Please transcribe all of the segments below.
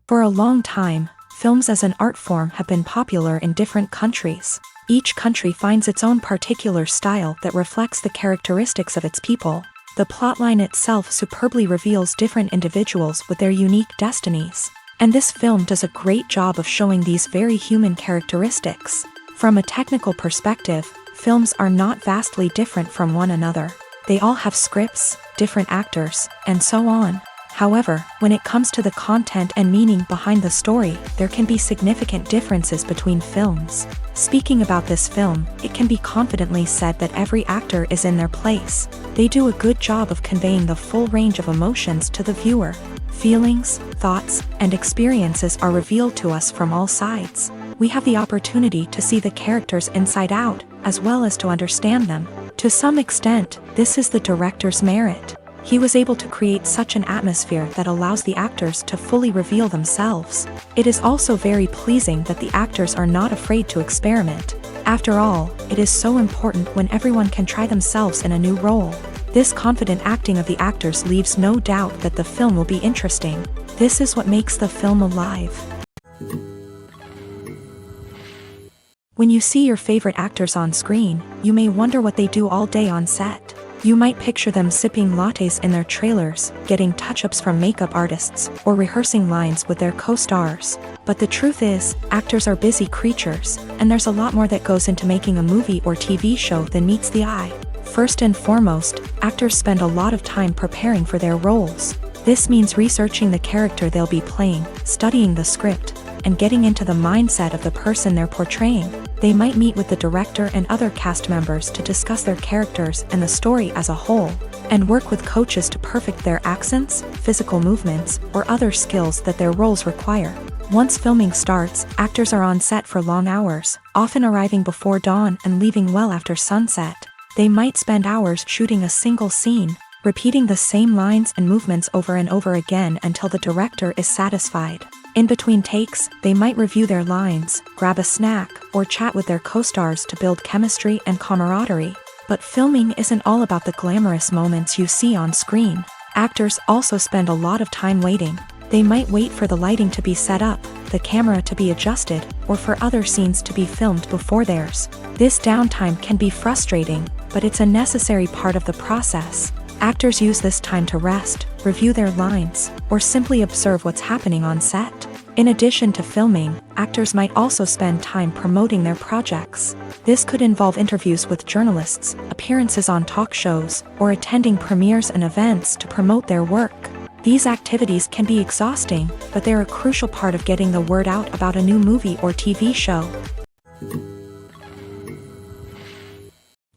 For a long time, films as an art form have been popular in different countries. Each country finds its own particular style that reflects the characteristics of its people. The plotline itself superbly reveals different individuals with their unique destinies. And this film does a great job of showing these very human characteristics. From a technical perspective, films are not vastly different from one another. They all have scripts, different actors, and so on. However, when it comes to the content and meaning behind the story, there can be significant differences between films. Speaking about this film, it can be confidently said that every actor is in their place. They do a good job of conveying the full range of emotions to the viewer. Feelings, thoughts, and experiences are revealed to us from all sides. We have the opportunity to see the characters inside out, as well as to understand them. To some extent, this is the director's merit. He was able to create such an atmosphere that allows the actors to fully reveal themselves. It is also very pleasing that the actors are not afraid to experiment. After all, it is so important when everyone can try themselves in a new role. This confident acting of the actors leaves no doubt that the film will be interesting. This is what makes the film alive. When you see your favorite actors on screen, you may wonder what they do all day on set. You might picture them sipping lattes in their trailers, getting touch-ups from makeup artists, or rehearsing lines with their co-stars. But the truth is, actors are busy creatures, and there's a lot more that goes into making a movie or TV show than meets the eye. First and foremost, actors spend a lot of time preparing for their roles. This means researching the character they'll be playing, studying the script, and getting into the mindset of the person they're portraying. They might meet with the director and other cast members to discuss their characters and the story as a whole, and work with coaches to perfect their accents, physical movements, or other skills that their roles require. Once filming starts, actors are on set for long hours, often arriving before dawn and leaving well after sunset. They might spend hours shooting a single scene, repeating the same lines and movements over and over again until the director is satisfied. In between takes, they might review their lines, grab a snack, or chat with their co-stars to build chemistry and camaraderie. But filming isn't all about the glamorous moments you see on screen. Actors also spend a lot of time waiting. They might wait for the lighting to be set up, the camera to be adjusted, or for other scenes to be filmed before theirs. This downtime can be frustrating, but it's a necessary part of the process. Actors use this time to rest, review their lines, or simply observe what's happening on set. In addition to filming, actors might also spend time promoting their projects. This could involve interviews with journalists, appearances on talk shows, or attending premieres and events to promote their work. These activities can be exhausting, but they're a crucial part of getting the word out about a new movie or TV show.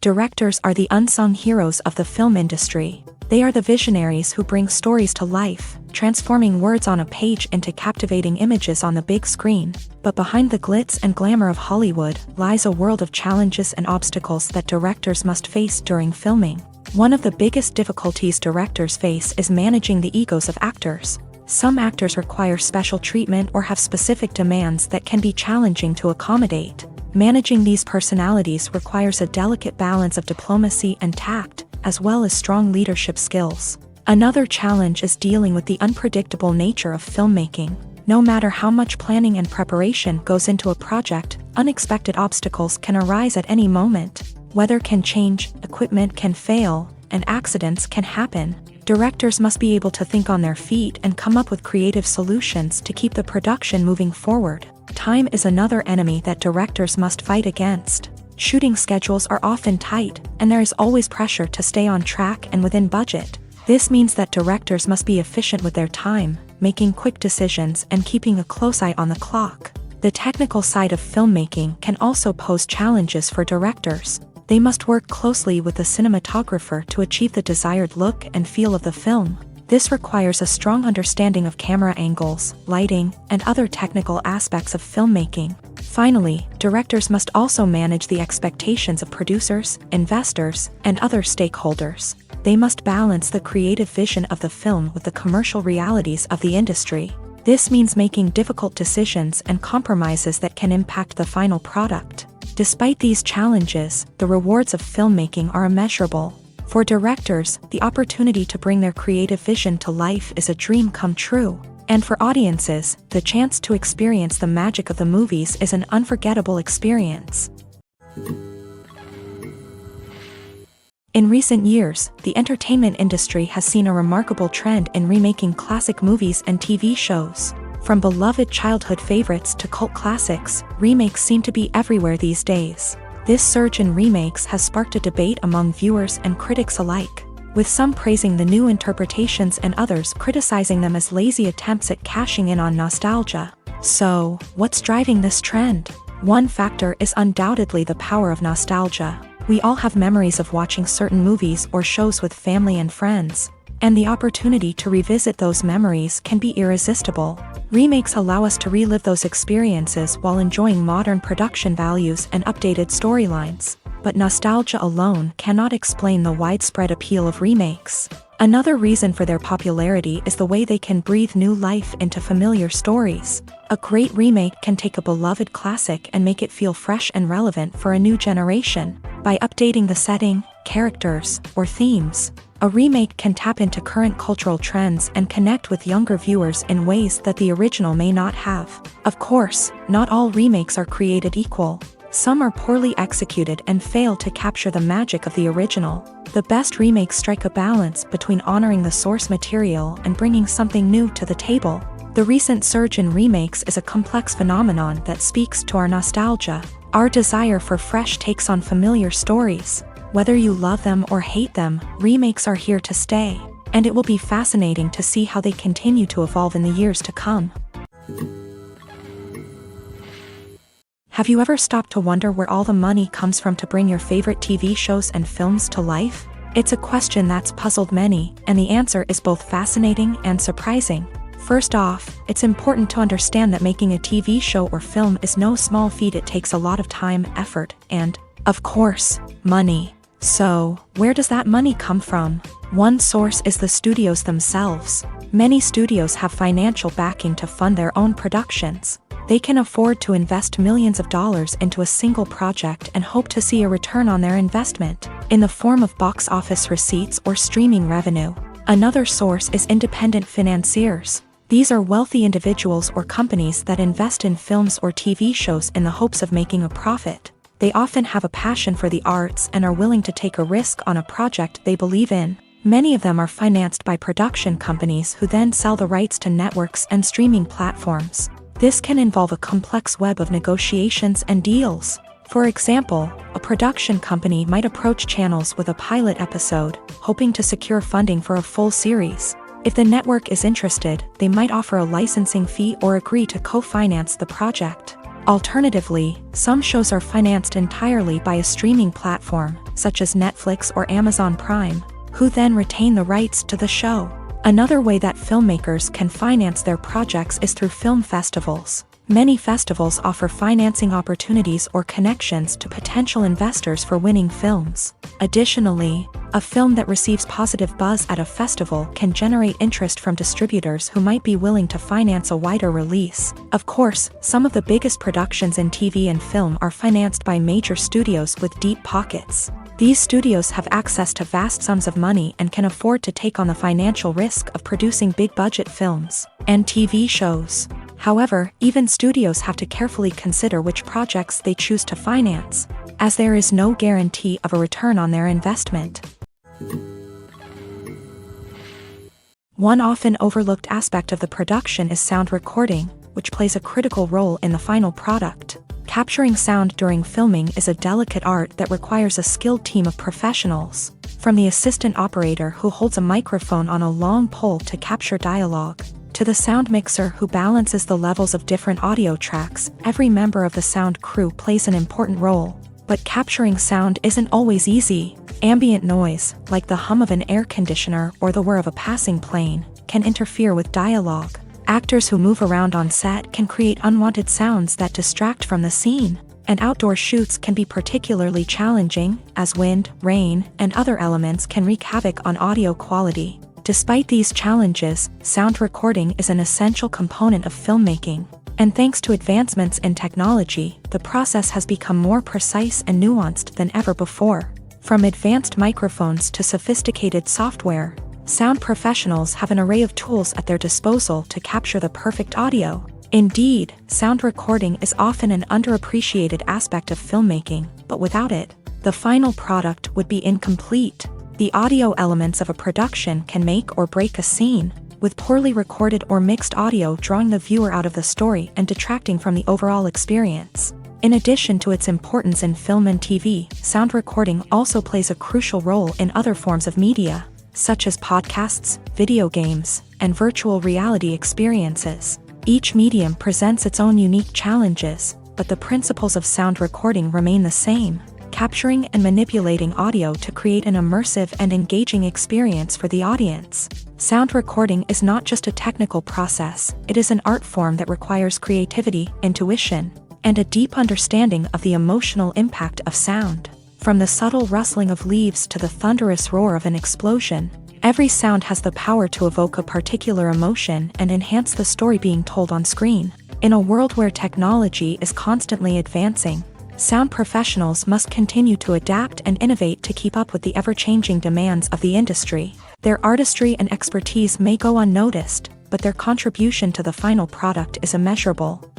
Directors are the unsung heroes of the film industry. They are the visionaries who bring stories to life, transforming words on a page into captivating images on the big screen. But behind the glitz and glamour of Hollywood lies a world of challenges and obstacles that directors must face during filming. One of the biggest difficulties directors face is managing the egos of actors. Some actors require special treatment or have specific demands that can be challenging to accommodate. Managing these personalities requires a delicate balance of diplomacy and tact, as well as strong leadership skills. Another challenge is dealing with the unpredictable nature of filmmaking. No matter how much planning and preparation goes into a project, unexpected obstacles can arise at any moment. Weather can change, equipment can fail, and accidents can happen. Directors must be able to think on their feet and come up with creative solutions to keep the production moving forward. Time is another enemy that directors must fight against. Shooting schedules are often tight, and there is always pressure to stay on track and within budget. This means that directors must be efficient with their time, making quick decisions and keeping a close eye on the clock. The technical side of filmmaking can also pose challenges for directors. They must work closely with the cinematographer to achieve the desired look and feel of the film. This requires a strong understanding of camera angles, lighting, and other technical aspects of filmmaking. Finally, directors must also manage the expectations of producers, investors, and other stakeholders. They must balance the creative vision of the film with the commercial realities of the industry. This means making difficult decisions and compromises that can impact the final product. Despite these challenges, the rewards of filmmaking are immeasurable. For directors, the opportunity to bring their creative vision to life is a dream come true. And for audiences, the chance to experience the magic of the movies is an unforgettable experience. In recent years, the entertainment industry has seen a remarkable trend in remaking classic movies and TV shows. From beloved childhood favorites to cult classics, remakes seem to be everywhere these days. This surge in remakes has sparked a debate among viewers and critics alike, with some praising the new interpretations and others criticizing them as lazy attempts at cashing in on nostalgia. So, what's driving this trend? One factor is undoubtedly the power of nostalgia. We all have memories of watching certain movies or shows with family and friends, and the opportunity to revisit those memories can be irresistible. Remakes allow us to relive those experiences while enjoying modern production values and updated storylines. But nostalgia alone cannot explain the widespread appeal of remakes. Another reason for their popularity is the way they can breathe new life into familiar stories. A great remake can take a beloved classic and make it feel fresh and relevant for a new generation. By updating the setting, characters, or themes, a remake can tap into current cultural trends and connect with younger viewers in ways that the original may not have. Of course, not all remakes are created equal. Some are poorly executed and fail to capture the magic of the original. The best remakes strike a balance between honoring the source material and bringing something new to the table. The recent surge in remakes is a complex phenomenon that speaks to our nostalgia, our desire for fresh takes on familiar stories. Whether you love them or hate them, remakes are here to stay, and it will be fascinating to see how they continue to evolve in the years to come. Have you ever stopped to wonder where all the money comes from to bring your favorite TV shows and films to life? It's a question that's puzzled many, and the answer is both fascinating and surprising. First off, it's important to understand that making a TV show or film is no small feat. It takes a lot of time, effort, and, of course, money. So, where does that money come from? One source is the studios themselves. Many studios have financial backing to fund their own productions. They can afford to invest millions of dollars into a single project and hope to see a return on their investment, in the form of box office receipts or streaming revenue. Another source is independent financiers. These are wealthy individuals or companies that invest in films or TV shows in the hopes of making a profit. They often have a passion for the arts and are willing to take a risk on a project they believe in. Many of them are financed by production companies who then sell the rights to networks and streaming platforms. This can involve a complex web of negotiations and deals. For example, a production company might approach channels with a pilot episode, hoping to secure funding for a full series. If the network is interested, they might offer a licensing fee or agree to co-finance the project. Alternatively, some shows are financed entirely by a streaming platform, such as Netflix or Amazon Prime, who then retain the rights to the show. Another way that filmmakers can finance their projects is through film festivals. Many festivals offer financing opportunities or connections to potential investors for winning films. Additionally, a film that receives positive buzz at a festival can generate interest from distributors who might be willing to finance a wider release. Of course, some of the biggest productions in TV and film are financed by major studios with deep pockets. These studios have access to vast sums of money and can afford to take on the financial risk of producing big-budget films and TV shows. However, even studios have to carefully consider which projects they choose to finance, as there is no guarantee of a return on their investment. One often overlooked aspect of the production is sound recording, which plays a critical role in the final product. Capturing sound during filming is a delicate art that requires a skilled team of professionals, from the assistant operator who holds a microphone on a long pole to capture dialogue, to the sound mixer who balances the levels of different audio tracks. Every member of the sound crew plays an important role. But capturing sound isn't always easy. Ambient noise, like the hum of an air conditioner or the whir of a passing plane, can interfere with dialogue. Actors who move around on set can create unwanted sounds that distract from the scene. And outdoor shoots can be particularly challenging, as wind, rain, and other elements can wreak havoc on audio quality. Despite these challenges, sound recording is an essential component of filmmaking. And thanks to advancements in technology, the process has become more precise and nuanced than ever before. From advanced microphones to sophisticated software, Sound professionals have an array of tools at their disposal to capture the perfect audio. Indeed, sound recording is often an underappreciated aspect of filmmaking, but without it, the final product would be incomplete. The audio elements of a production can make or break a scene, with poorly recorded or mixed audio drawing the viewer out of the story and detracting from the overall experience. In addition to its importance in film and TV, sound recording also plays a crucial role in other forms of media, such as podcasts, video games, and virtual reality experiences. Each medium presents its own unique challenges, but the principles of sound recording remain the same: capturing and manipulating audio to create an immersive and engaging experience for the audience. Sound recording is not just a technical process, it is an art form that requires creativity, intuition, and a deep understanding of the emotional impact of sound. From the subtle rustling of leaves to the thunderous roar of an explosion, every sound has the power to evoke a particular emotion and enhance the story being told on screen. In a world where technology is constantly advancing, sound professionals must continue to adapt and innovate to keep up with the ever-changing demands of the industry. Their artistry and expertise may go unnoticed, but their contribution to the final product is immeasurable.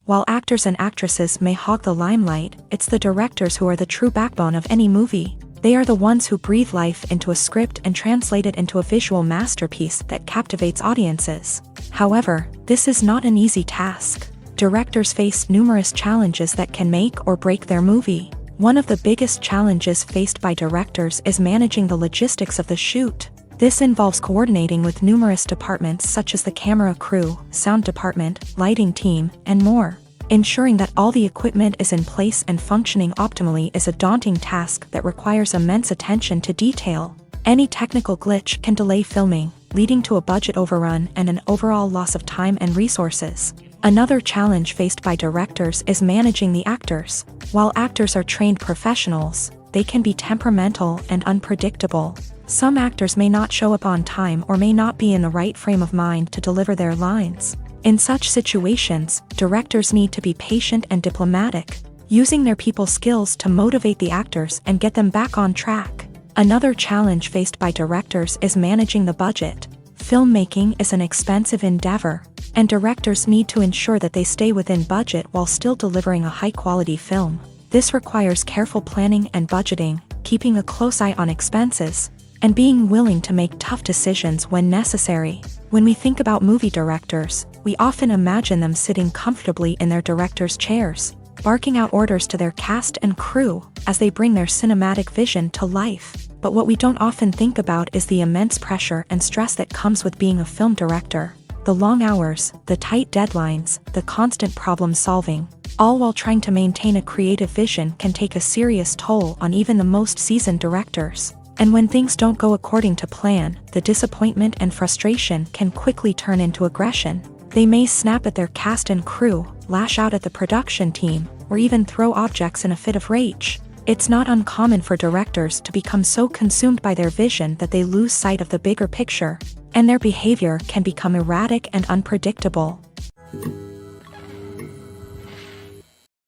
While actors and actresses may hog the limelight, it's the directors who are the true backbone of any movie. They are the ones who breathe life into a script and translate it into a visual masterpiece that captivates audiences. However, this is not an easy task. Directors face numerous challenges that can make or break their movie. One of the biggest challenges faced by directors is managing the logistics of the shoot. This involves coordinating with numerous departments such as the camera crew, sound department, lighting team, and more. Ensuring that all the equipment is in place and functioning optimally is a daunting task that requires immense attention to detail. Any technical glitch can delay filming, leading to a budget overrun and an overall loss of time and resources. Another challenge faced by directors is managing the actors. While actors are trained professionals, they can be temperamental and unpredictable. Some actors may not show up on time or may not be in the right frame of mind to deliver their lines. In such situations, directors need to be patient and diplomatic, using their people skills to motivate the actors and get them back on track. Another challenge faced by directors is managing the budget. Filmmaking is an expensive endeavor, and directors need to ensure that they stay within budget while still delivering a high-quality film. This requires careful planning and budgeting, keeping a close eye on expenses, and being willing to make tough decisions when necessary. When we think about movie directors, we often imagine them sitting comfortably in their director's chairs, barking out orders to their cast and crew as they bring their cinematic vision to life. But what we don't often think about is the immense pressure and stress that comes with being a film director. The long hours, the tight deadlines, the constant problem solving, all while trying to maintain a creative vision can take a serious toll on even the most seasoned directors. And when things don't go according to plan, the disappointment and frustration can quickly turn into aggression. They may snap at their cast and crew, lash out at the production team, or even throw objects in a fit of rage. It's not uncommon for directors to become so consumed by their vision that they lose sight of the bigger picture, and their behavior can become erratic and unpredictable.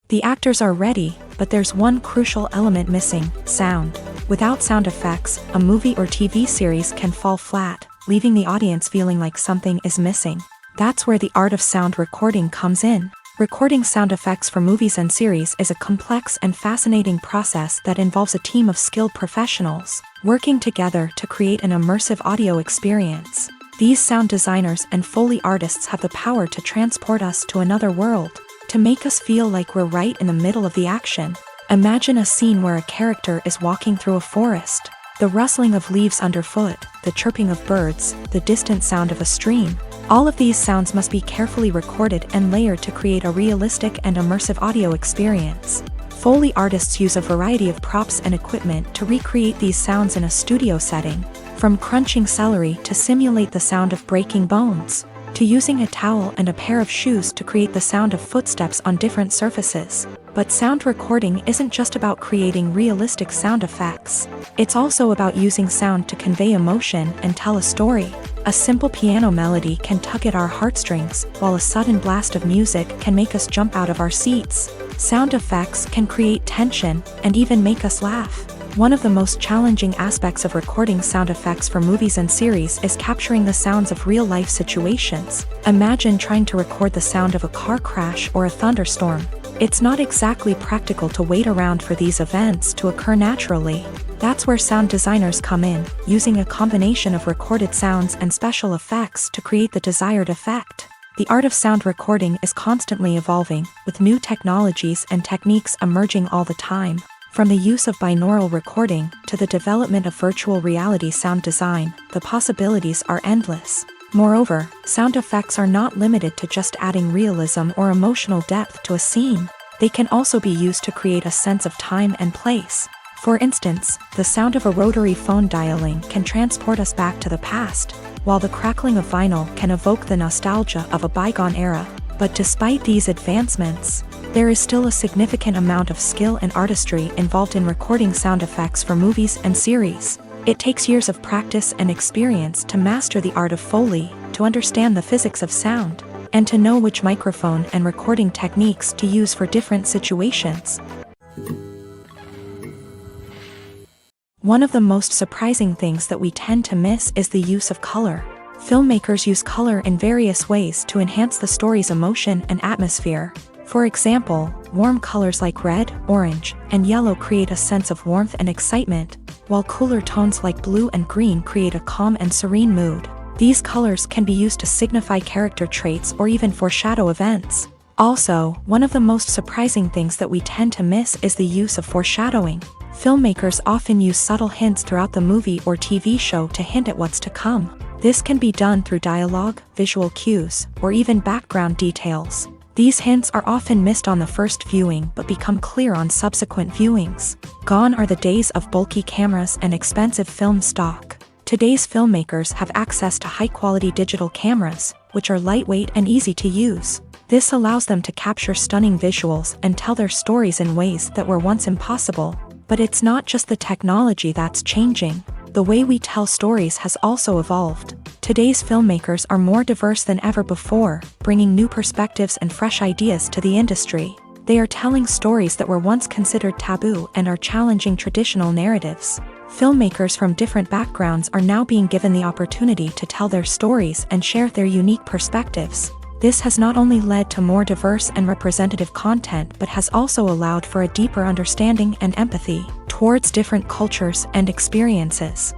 The actors are ready, but there's one crucial element missing: sound. Without sound effects, a movie or TV series can fall flat, leaving the audience feeling like something is missing. That's where the art of sound recording comes in. Recording sound effects for movies and series is a complex and fascinating process that involves a team of skilled professionals working together to create an immersive audio experience. These sound designers and Foley artists have the power to transport us to another world, to make us feel like we're right in the middle of the action. Imagine a scene where a character is walking through a forest. The rustling of leaves underfoot, the chirping of birds, the distant sound of a stream. All of these sounds must be carefully recorded and layered to create a realistic and immersive audio experience. Foley artists use a variety of props and equipment to recreate these sounds in a studio setting, from crunching celery to simulate the sound of breaking bones, to using a towel and a pair of shoes to create the sound of footsteps on different surfaces. But sound recording isn't just about creating realistic sound effects. It's also about using sound to convey emotion and tell a story. A simple piano melody can tug at our heartstrings, while a sudden blast of music can make us jump out of our seats. Sound effects can create tension and even make us laugh. One of the most challenging aspects of recording sound effects for movies and series is capturing the sounds of real-life situations. Imagine trying to record the sound of a car crash or a thunderstorm. It's not exactly practical to wait around for these events to occur naturally. That's where sound designers come in, using a combination of recorded sounds and special effects to create the desired effect. The art of sound recording is constantly evolving, with new technologies and techniques emerging all the time. From the use of binaural recording to the development of virtual reality sound design, the possibilities are endless. Moreover, sound effects are not limited to just adding realism or emotional depth to a scene. They can also be used to create a sense of time and place. For instance, the sound of a rotary phone dialing can transport us back to the past, while the crackling of vinyl can evoke the nostalgia of a bygone era. But despite these advancements, there is still a significant amount of skill and artistry involved in recording sound effects for movies and series. It takes years of practice and experience to master the art of Foley, to understand the physics of sound, and to know which microphone and recording techniques to use for different situations. One of the most surprising things that we tend to miss is the use of color. Filmmakers use color in various ways to enhance the story's emotion and atmosphere. For example, warm colors like red, orange, and yellow create a sense of warmth and excitement, while cooler tones like blue and green create a calm and serene mood. These colors can be used to signify character traits or even foreshadow events. Also, one of the most surprising things that we tend to miss is the use of foreshadowing. Filmmakers often use subtle hints throughout the movie or TV show to hint at what's to come. This can be done through dialogue, visual cues, or even background details. These hints are often missed on the first viewing but become clear on subsequent viewings. Gone are the days of bulky cameras and expensive film stock. Today's filmmakers have access to high-quality digital cameras, which are lightweight and easy to use. This allows them to capture stunning visuals and tell their stories in ways that were once impossible. But it's not just the technology that's changing. The way we tell stories has also evolved. Today's filmmakers are more diverse than ever before, bringing new perspectives and fresh ideas to the industry. They are telling stories that were once considered taboo and are challenging traditional narratives. Filmmakers from different backgrounds are now being given the opportunity to tell their stories and share their unique perspectives. This has not only led to more diverse and representative content but has also allowed for a deeper understanding and empathy towards different cultures and experiences.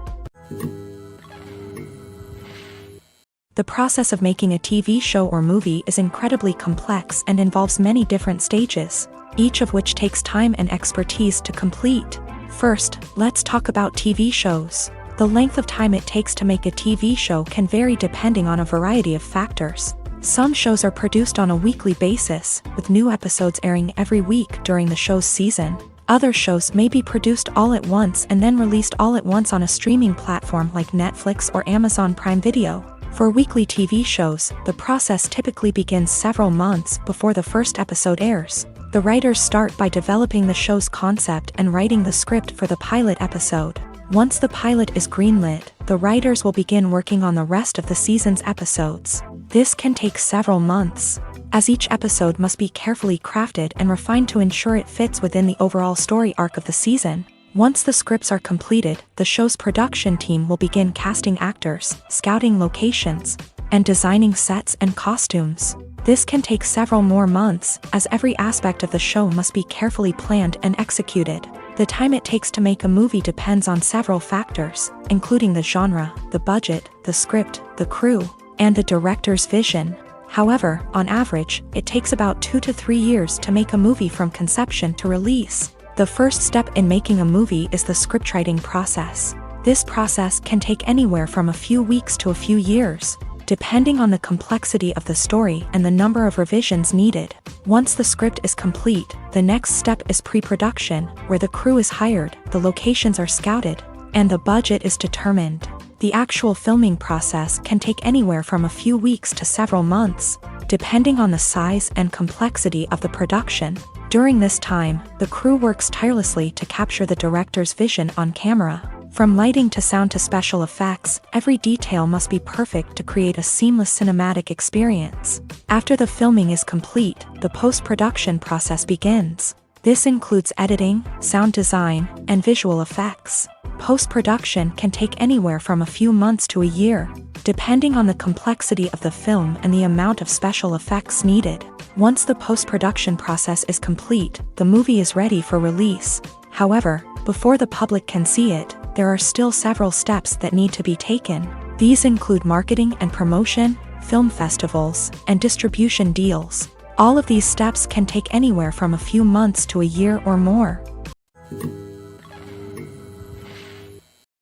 The process of making a TV show or movie is incredibly complex and involves many different stages, each of which takes time and expertise to complete. First, let's talk about TV shows. The length of time it takes to make a TV show can vary depending on a variety of factors. Some shows are produced on a weekly basis, with new episodes airing every week during the show's season. Other shows may be produced all at once and then released all at once on a streaming platform like Netflix or Amazon Prime Video. For weekly TV shows, the process typically begins several months before the first episode airs. The writers start by developing the show's concept and writing the script for the pilot episode. Once the pilot is greenlit, the writers will begin working on the rest of the season's episodes. This can take several months, as each episode must be carefully crafted and refined to ensure it fits within the overall story arc of the season. Once the scripts are completed, the show's production team will begin casting actors, scouting locations, and designing sets and costumes. This can take several more months, as every aspect of the show must be carefully planned and executed. The time it takes to make a movie depends on several factors, including the genre, the budget, the script, the crew, and the director's vision. However, on average, it takes about 2 to 3 years to make a movie from conception to release. The first step in making a movie is the scriptwriting process. This process can take anywhere from a few weeks to a few years, depending on the complexity of the story and the number of revisions needed. Once the script is complete, the next step is pre-production, where the crew is hired, the locations are scouted, and the budget is determined. The actual filming process can take anywhere from a few weeks to several months, depending on the size and complexity of the production. During this time, the crew works tirelessly to capture the director's vision on camera. From lighting to sound to special effects, every detail must be perfect to create a seamless cinematic experience. After the filming is complete, the post-production process begins. This includes editing, sound design, and visual effects. Post-production can take anywhere from a few months to a year, depending on the complexity of the film and the amount of special effects needed. Once the post-production process is complete, the movie is ready for release. However, before the public can see it, there are still several steps that need to be taken. These include marketing and promotion, film festivals, and distribution deals. All of these steps can take anywhere from a few months to a year or more.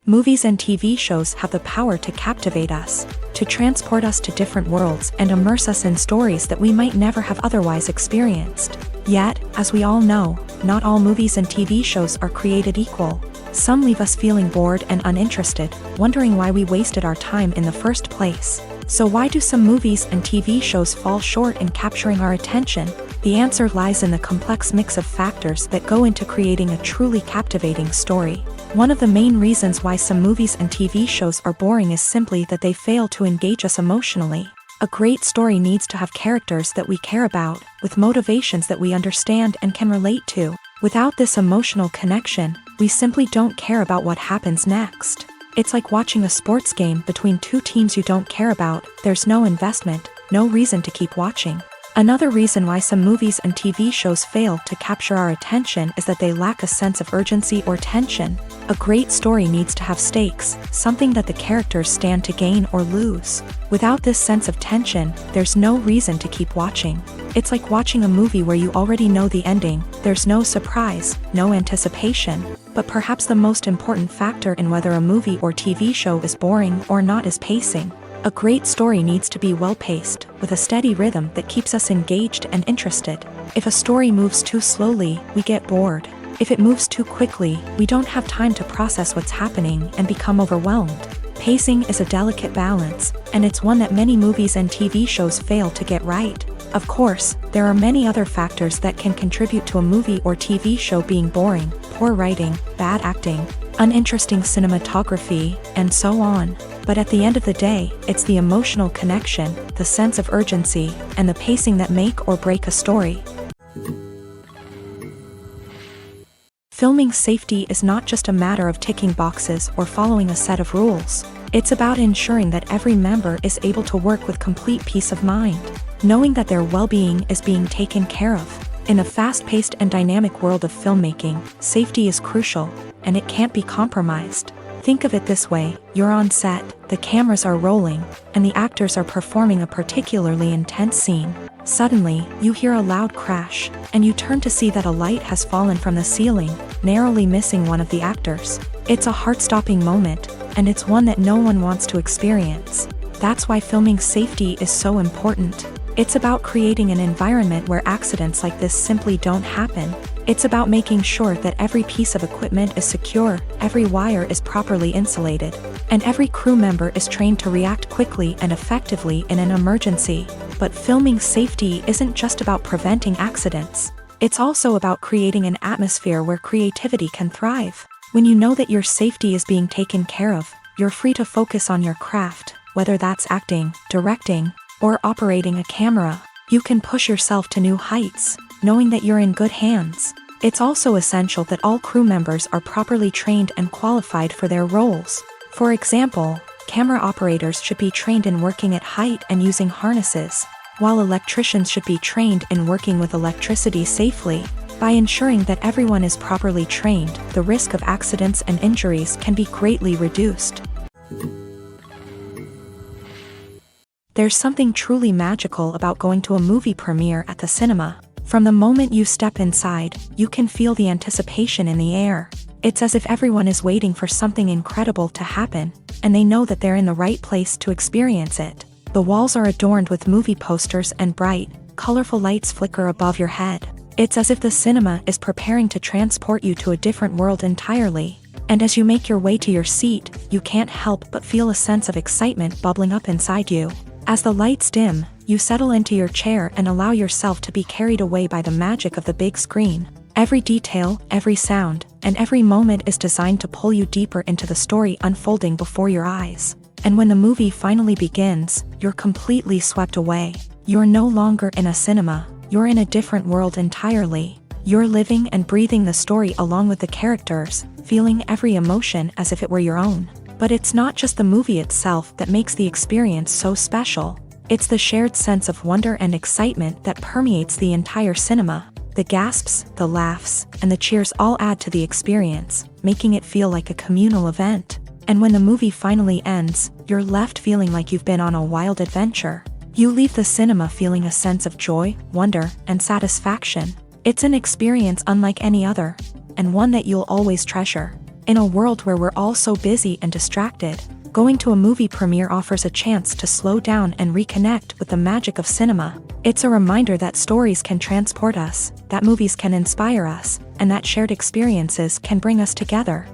Movies and TV shows have the power to captivate us, to transport us to different worlds and immerse us in stories that we might never have otherwise experienced. Yet, as we all know, not all movies and TV shows are created equal. Some leave us feeling bored and uninterested, wondering why we wasted our time in the first place. So why do some movies and TV shows fall short in capturing our attention? The answer lies in the complex mix of factors that go into creating a truly captivating story. One of the main reasons why some movies and TV shows are boring is simply that they fail to engage us emotionally. A great story needs to have characters that we care about, with motivations that we understand and can relate to. Without this emotional connection, we simply don't care about what happens next. It's like watching a sports game between two teams you don't care about. There's no investment, no reason to keep watching. Another reason why some movies and TV shows fail to capture our attention is that they lack a sense of urgency or tension. A great story needs to have stakes, something that the characters stand to gain or lose. Without this sense of tension, there's no reason to keep watching. It's like watching a movie where you already know the ending. There's no surprise, no anticipation. But perhaps the most important factor in whether a movie or TV show is boring or not is pacing. A great story needs to be well-paced, with a steady rhythm that keeps us engaged and interested. If a story moves too slowly, we get bored. If it moves too quickly, we don't have time to process what's happening and become overwhelmed. Pacing is a delicate balance, and it's one that many movies and TV shows fail to get right. Of course, there are many other factors that can contribute to a movie or TV show being boring: poor writing, bad acting, uninteresting cinematography, and so on. But at the end of the day, it's the emotional connection, the sense of urgency, and the pacing that make or break a story. Filming safety is not just a matter of ticking boxes or following a set of rules. It's about ensuring that every member is able to work with complete peace of mind, knowing that their well-being is being taken care of. In a fast-paced and dynamic world of filmmaking, safety is crucial, and it can't be compromised. Think of it this way: you're on set, the cameras are rolling, and the actors are performing a particularly intense scene. Suddenly, you hear a loud crash, and you turn to see that a light has fallen from the ceiling, narrowly missing one of the actors. It's a heart-stopping moment, and it's one that no one wants to experience. That's why filming safety is so important. It's about creating an environment where accidents like this simply don't happen. It's about making sure that every piece of equipment is secure, every wire is properly insulated, and every crew member is trained to react quickly and effectively in an emergency. But filming safety isn't just about preventing accidents. It's also about creating an atmosphere where creativity can thrive. When you know that your safety is being taken care of, you're free to focus on your craft, whether that's acting, directing, or operating a camera. You can push yourself to new heights, knowing that you're in good hands. It's also essential that all crew members are properly trained and qualified for their roles. For example, camera operators should be trained in working at height and using harnesses, while electricians should be trained in working with electricity safely. By ensuring that everyone is properly trained, the risk of accidents and injuries can be greatly reduced. There's something truly magical about going to a movie premiere at the cinema. From the moment you step inside, you can feel the anticipation in the air. It's as if everyone is waiting for something incredible to happen, and they know that they're in the right place to experience it. The walls are adorned with movie posters and bright, colorful lights flicker above your head. It's as if the cinema is preparing to transport you to a different world entirely. And as you make your way to your seat, you can't help but feel a sense of excitement bubbling up inside you. As the lights dim, you settle into your chair and allow yourself to be carried away by the magic of the big screen. Every detail, every sound, and every moment is designed to pull you deeper into the story unfolding before your eyes. And when the movie finally begins, you're completely swept away. You're no longer in a cinema, you're in a different world entirely. You're living and breathing the story along with the characters, feeling every emotion as if it were your own. But it's not just the movie itself that makes the experience so special. It's the shared sense of wonder and excitement that permeates the entire cinema. The gasps, the laughs, and the cheers all add to the experience, making it feel like a communal event. And when the movie finally ends, you're left feeling like you've been on a wild adventure. You leave the cinema feeling a sense of joy, wonder, and satisfaction. It's an experience unlike any other, and one that you'll always treasure. In a world where we're all so busy and distracted, going to a movie premiere offers a chance to slow down and reconnect with the magic of cinema. It's a reminder that stories can transport us, that movies can inspire us, and that shared experiences can bring us together.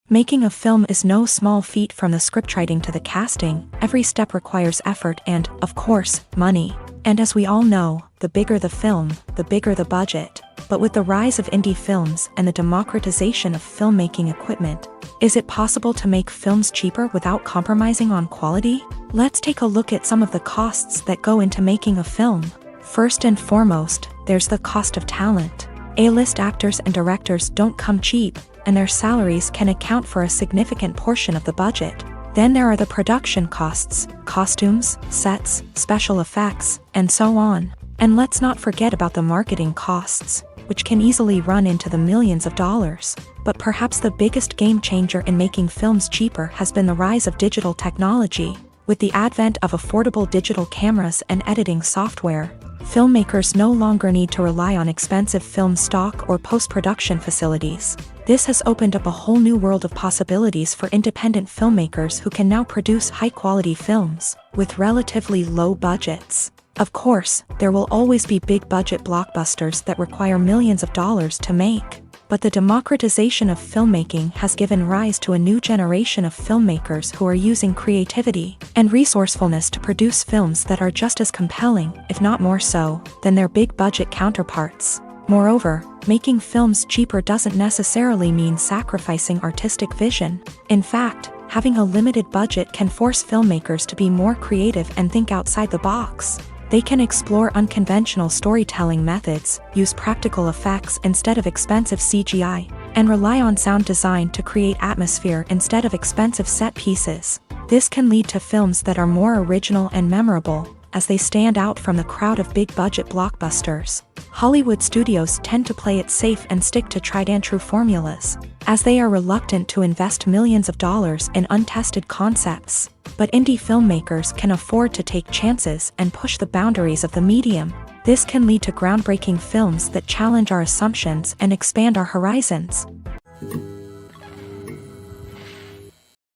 Making a film is no small feat. From the scriptwriting to the casting, every step requires effort and, of course, money. And as we all know, the bigger the film, the bigger the budget. But with the rise of indie films and the democratization of filmmaking equipment, is it possible to make films cheaper without compromising on quality? Let's take a look at some of the costs that go into making a film. First and foremost, there's the cost of talent. A-list actors and directors don't come cheap, and their salaries can account for a significant portion of the budget. Then there are the production costs, costumes, sets, special effects, and so on. And let's not forget about the marketing costs, which can easily run into the millions of dollars. But perhaps the biggest game changer in making films cheaper has been the rise of digital technology. With the advent of affordable digital cameras and editing software, filmmakers no longer need to rely on expensive film stock or post-production facilities. This has opened up a whole new world of possibilities for independent filmmakers who can now produce high-quality films with relatively low budgets. Of course, there will always be big-budget blockbusters that require millions of dollars to make. But the democratization of filmmaking has given rise to a new generation of filmmakers who are using creativity and resourcefulness to produce films that are just as compelling, if not more so, than their big-budget counterparts. Moreover, making films cheaper doesn't necessarily mean sacrificing artistic vision. In fact, having a limited budget can force filmmakers to be more creative and think outside the box. They can explore unconventional storytelling methods, use practical effects instead of expensive CGI, and rely on sound design to create atmosphere instead of expensive set pieces. This can lead to films that are more original and memorable, as they stand out from the crowd of big-budget blockbusters. Hollywood studios tend to play it safe and stick to tried-and-true formulas, as they are reluctant to invest millions of dollars in untested concepts. But indie filmmakers can afford to take chances and push the boundaries of the medium. This can lead to groundbreaking films that challenge our assumptions and expand our horizons.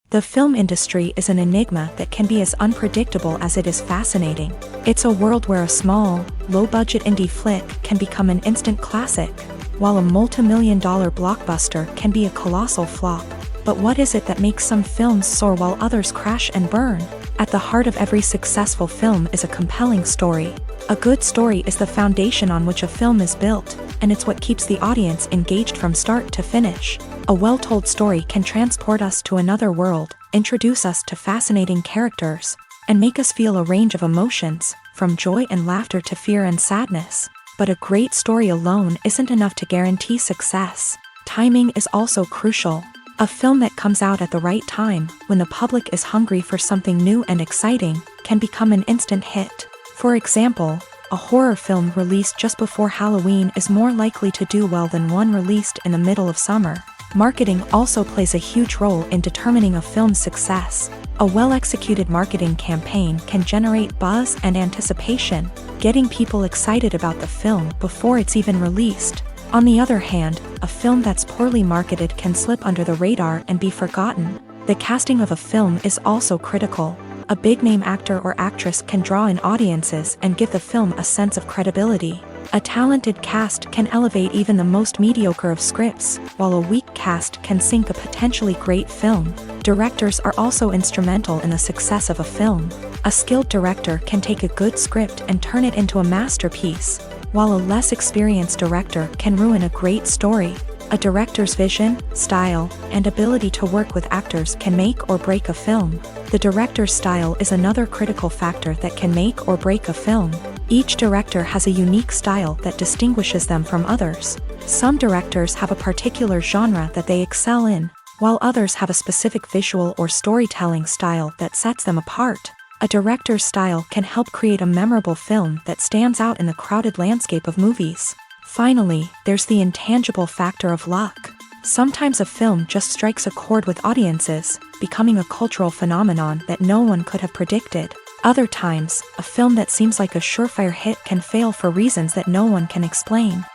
The film industry is an enigma that can be as unpredictable as it is fascinating. It's a world where a small, low-budget indie flick can become an instant classic, while a multi-million-dollar blockbuster can be a colossal flop. But what is it that makes some films soar while others crash and burn? At the heart of every successful film is a compelling story. A good story is the foundation on which a film is built, and it's what keeps the audience engaged from start to finish. A well-told story can transport us to another world, introduce us to fascinating characters, and make us feel a range of emotions, from joy and laughter to fear and sadness. But a great story alone isn't enough to guarantee success. Timing is also crucial. A film that comes out at the right time, when the public is hungry for something new and exciting, can become an instant hit. For example, a horror film released just before Halloween is more likely to do well than one released in the middle of summer. Marketing also plays a huge role in determining a film's success. A well-executed marketing campaign can generate buzz and anticipation, getting people excited about the film before it's even released. On the other hand, a film that's poorly marketed can slip under the radar and be forgotten. The casting of a film is also critical. A big-name actor or actress can draw in audiences and give the film a sense of credibility. A talented cast can elevate even the most mediocre of scripts, while a weak cast can sink a potentially great film. Directors are also instrumental in the success of a film. A skilled director can take a good script and turn it into a masterpiece, while a less experienced director can ruin a great story. A director's vision, style, and ability to work with actors can make or break a film. The director's style is another critical factor that can make or break a film. Each director has a unique style that distinguishes them from others. Some directors have a particular genre that they excel in, while others have a specific visual or storytelling style that sets them apart. A director's style can help create a memorable film that stands out in the crowded landscape of movies. Finally, there's the intangible factor of luck. Sometimes a film just strikes a chord with audiences, becoming a cultural phenomenon that no one could have predicted. Other times, a film that seems like a surefire hit can fail for reasons that no one can explain.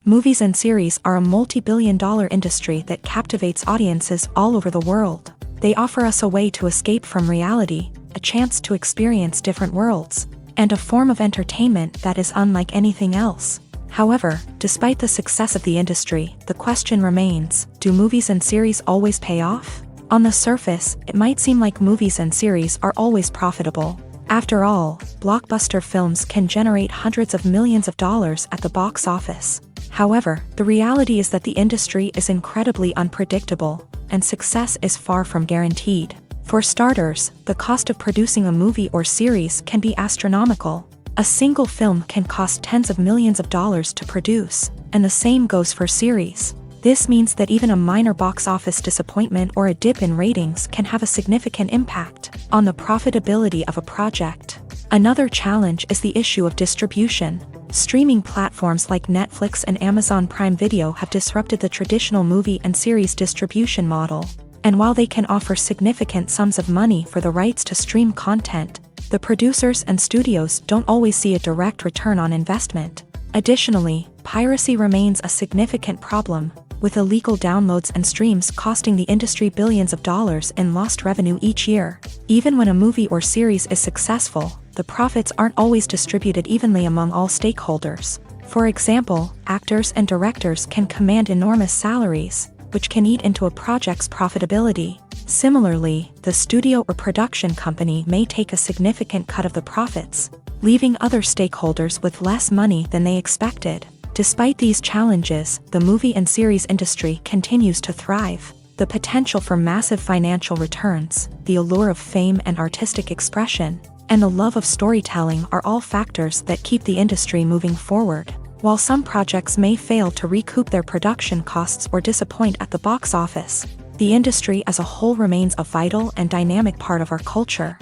Movies and series are a multi-billion-dollar industry that captivates audiences all over the world. They offer us a way to escape from reality, a chance to experience different worlds, and a form of entertainment that is unlike anything else. However, despite the success of the industry, the question remains, do movies and series always pay off? On the surface, it might seem like movies and series are always profitable. After all, blockbuster films can generate hundreds of millions of dollars at the box office. However, the reality is that the industry is incredibly unpredictable, and success is far from guaranteed. For starters, the cost of producing a movie or series can be astronomical. A single film can cost tens of millions of dollars to produce, and the same goes for series. This means that even a minor box office disappointment or a dip in ratings can have a significant impact on the profitability of a project. Another challenge is the issue of distribution. Streaming platforms like Netflix and Amazon Prime Video have disrupted the traditional movie and series distribution model. And while they can offer significant sums of money for the rights to stream content, the producers and studios don't always see a direct return on investment. Additionally, piracy remains a significant problem, with illegal downloads and streams costing the industry billions of dollars in lost revenue each year. Even when a movie or series is successful, the profits aren't always distributed evenly among all stakeholders. For example, actors and directors can command enormous salaries, which can eat into a project's profitability. Similarly, the studio or production company may take a significant cut of the profits, leaving other stakeholders with less money than they expected. Despite these challenges, the movie and series industry continues to thrive. The potential for massive financial returns, the allure of fame and artistic expression, and the love of storytelling are all factors that keep the industry moving forward. While some projects may fail to recoup their production costs or disappoint at the box office, the industry as a whole remains a vital and dynamic part of our culture.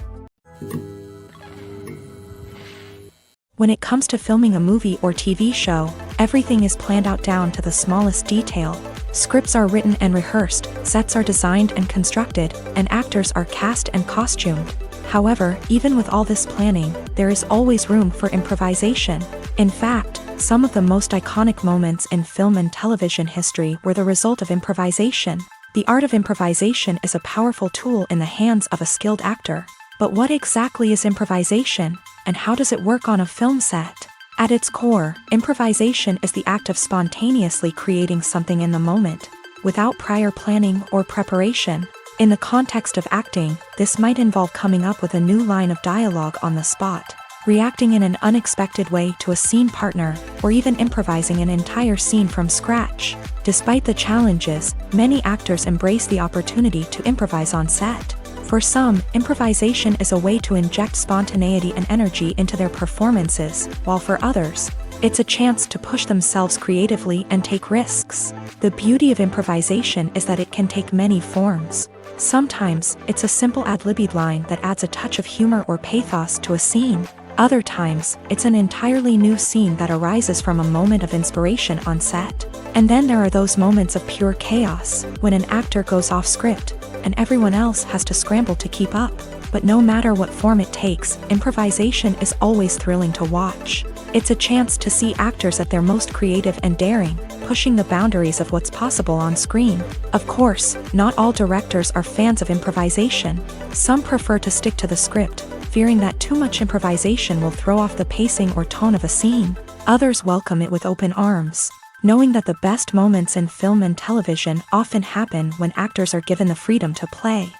When it comes to filming a movie or TV show, everything is planned out down to the smallest detail. Scripts are written and rehearsed, sets are designed and constructed, and actors are cast and costumed. However, even with all this planning, there is always room for improvisation. In fact, some of the most iconic moments in film and television history were the result of improvisation. The art of improvisation is a powerful tool in the hands of a skilled actor. But what exactly is improvisation, and how does it work on a film set? At its core, improvisation is the act of spontaneously creating something in the moment, without prior planning or preparation. In the context of acting, this might involve coming up with a new line of dialogue on the spot, reacting in an unexpected way to a scene partner, or even improvising an entire scene from scratch. Despite the challenges, many actors embrace the opportunity to improvise on set. For some, improvisation is a way to inject spontaneity and energy into their performances, while for others, it's a chance to push themselves creatively and take risks. The beauty of improvisation is that it can take many forms. Sometimes, it's a simple ad-libbed line that adds a touch of humor or pathos to a scene. Other times, it's an entirely new scene that arises from a moment of inspiration on set. And then there are those moments of pure chaos, when an actor goes off script, and everyone else has to scramble to keep up. But no matter what form it takes, improvisation is always thrilling to watch. It's a chance to see actors at their most creative and daring, pushing the boundaries of what's possible on screen. Of course, not all directors are fans of improvisation. Some prefer to stick to the script, fearing that too much improvisation will throw off the pacing or tone of a scene. Others welcome it with open arms, knowing that the best moments in film and television often happen when actors are given the freedom to play.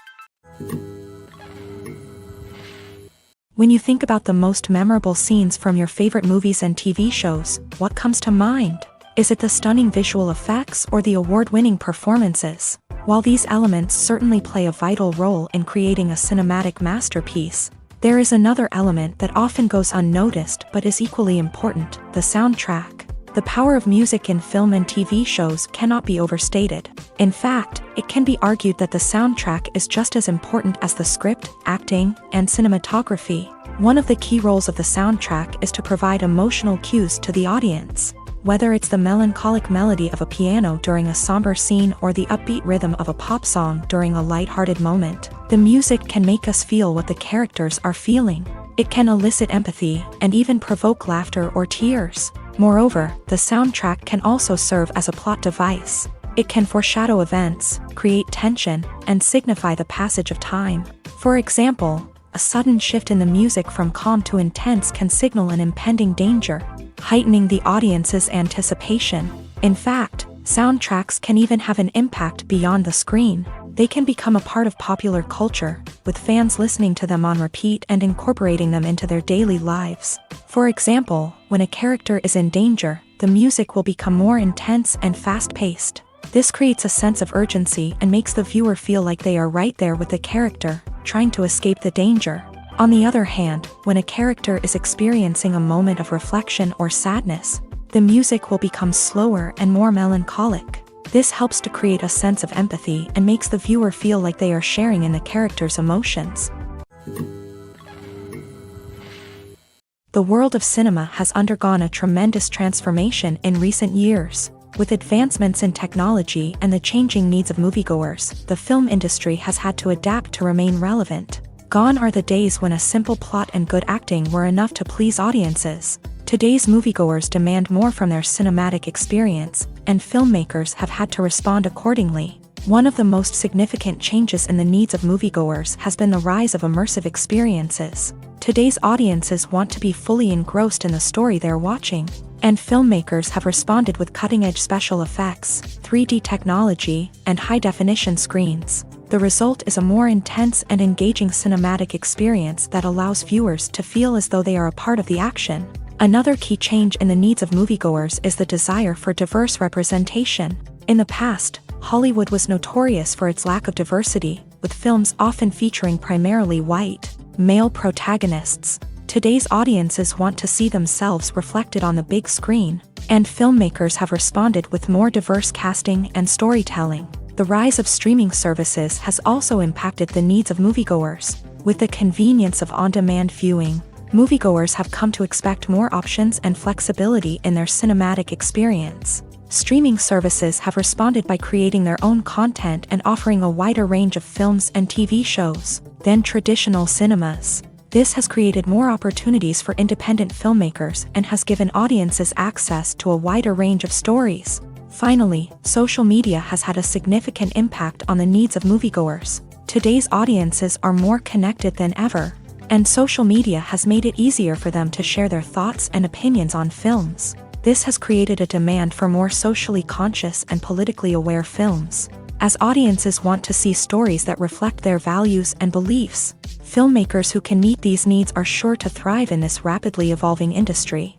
When you think about the most memorable scenes from your favorite movies and TV shows, what comes to mind? Is it the stunning visual effects or the award-winning performances? While these elements certainly play a vital role in creating a cinematic masterpiece, There is another element that often goes unnoticed but is equally important: the soundtrack. The power of music in film and TV shows cannot be overstated. In fact, it can be argued that the soundtrack is just as important as the script, acting, and cinematography. One of the key roles of the soundtrack is to provide emotional cues to the audience. Whether it's the melancholic melody of a piano during a somber scene or the upbeat rhythm of a pop song during a light-hearted moment, the music can make us feel what the characters are feeling. It can elicit empathy and even provoke laughter or tears. Moreover, the soundtrack can also serve as a plot device. It can foreshadow events, create tension, and signify the passage of time. For example, a sudden shift in the music from calm to intense can signal an impending danger, heightening the audience's anticipation. In fact, soundtracks can even have an impact beyond the screen. They can become a part of popular culture, with fans listening to them on repeat and incorporating them into their daily lives. For example, when a character is in danger, the music will become more intense and fast-paced. This creates a sense of urgency and makes the viewer feel like they are right there with the character, trying to escape the danger. On the other hand, when a character is experiencing a moment of reflection or sadness, the music will become slower and more melancholic. This helps to create a sense of empathy and makes the viewer feel like they are sharing in the character's emotions. The world of cinema has undergone a tremendous transformation in recent years. With advancements in technology and the changing needs of moviegoers, the film industry has had to adapt to remain relevant. Gone are the days when a simple plot and good acting were enough to please audiences. Today's moviegoers demand more from their cinematic experience, and filmmakers have had to respond accordingly. One of the most significant changes in the needs of moviegoers has been the rise of immersive experiences. Today's audiences want to be fully engrossed in the story they're watching, and filmmakers have responded with cutting-edge special effects, 3D technology, and high-definition screens. The result is a more intense and engaging cinematic experience that allows viewers to feel as though they are a part of the action. Another key change in the needs of moviegoers is the desire for diverse representation. In the past, Hollywood was notorious for its lack of diversity, with films often featuring primarily white, male protagonists. Today's audiences want to see themselves reflected on the big screen, and filmmakers have responded with more diverse casting and storytelling. The rise of streaming services has also impacted the needs of moviegoers. With the convenience of on-demand viewing, moviegoers have come to expect more options and flexibility in their cinematic experience. Streaming services have responded by creating their own content and offering a wider range of films and TV shows than traditional cinemas. This has created more opportunities for independent filmmakers and has given audiences access to a wider range of stories. Finally, social media has had a significant impact on the needs of moviegoers. Today's audiences are more connected than ever, and social media has made it easier for them to share their thoughts and opinions on films. This has created a demand for more socially conscious and politically aware films. As audiences want to see stories that reflect their values and beliefs, filmmakers who can meet these needs are sure to thrive in this rapidly evolving industry.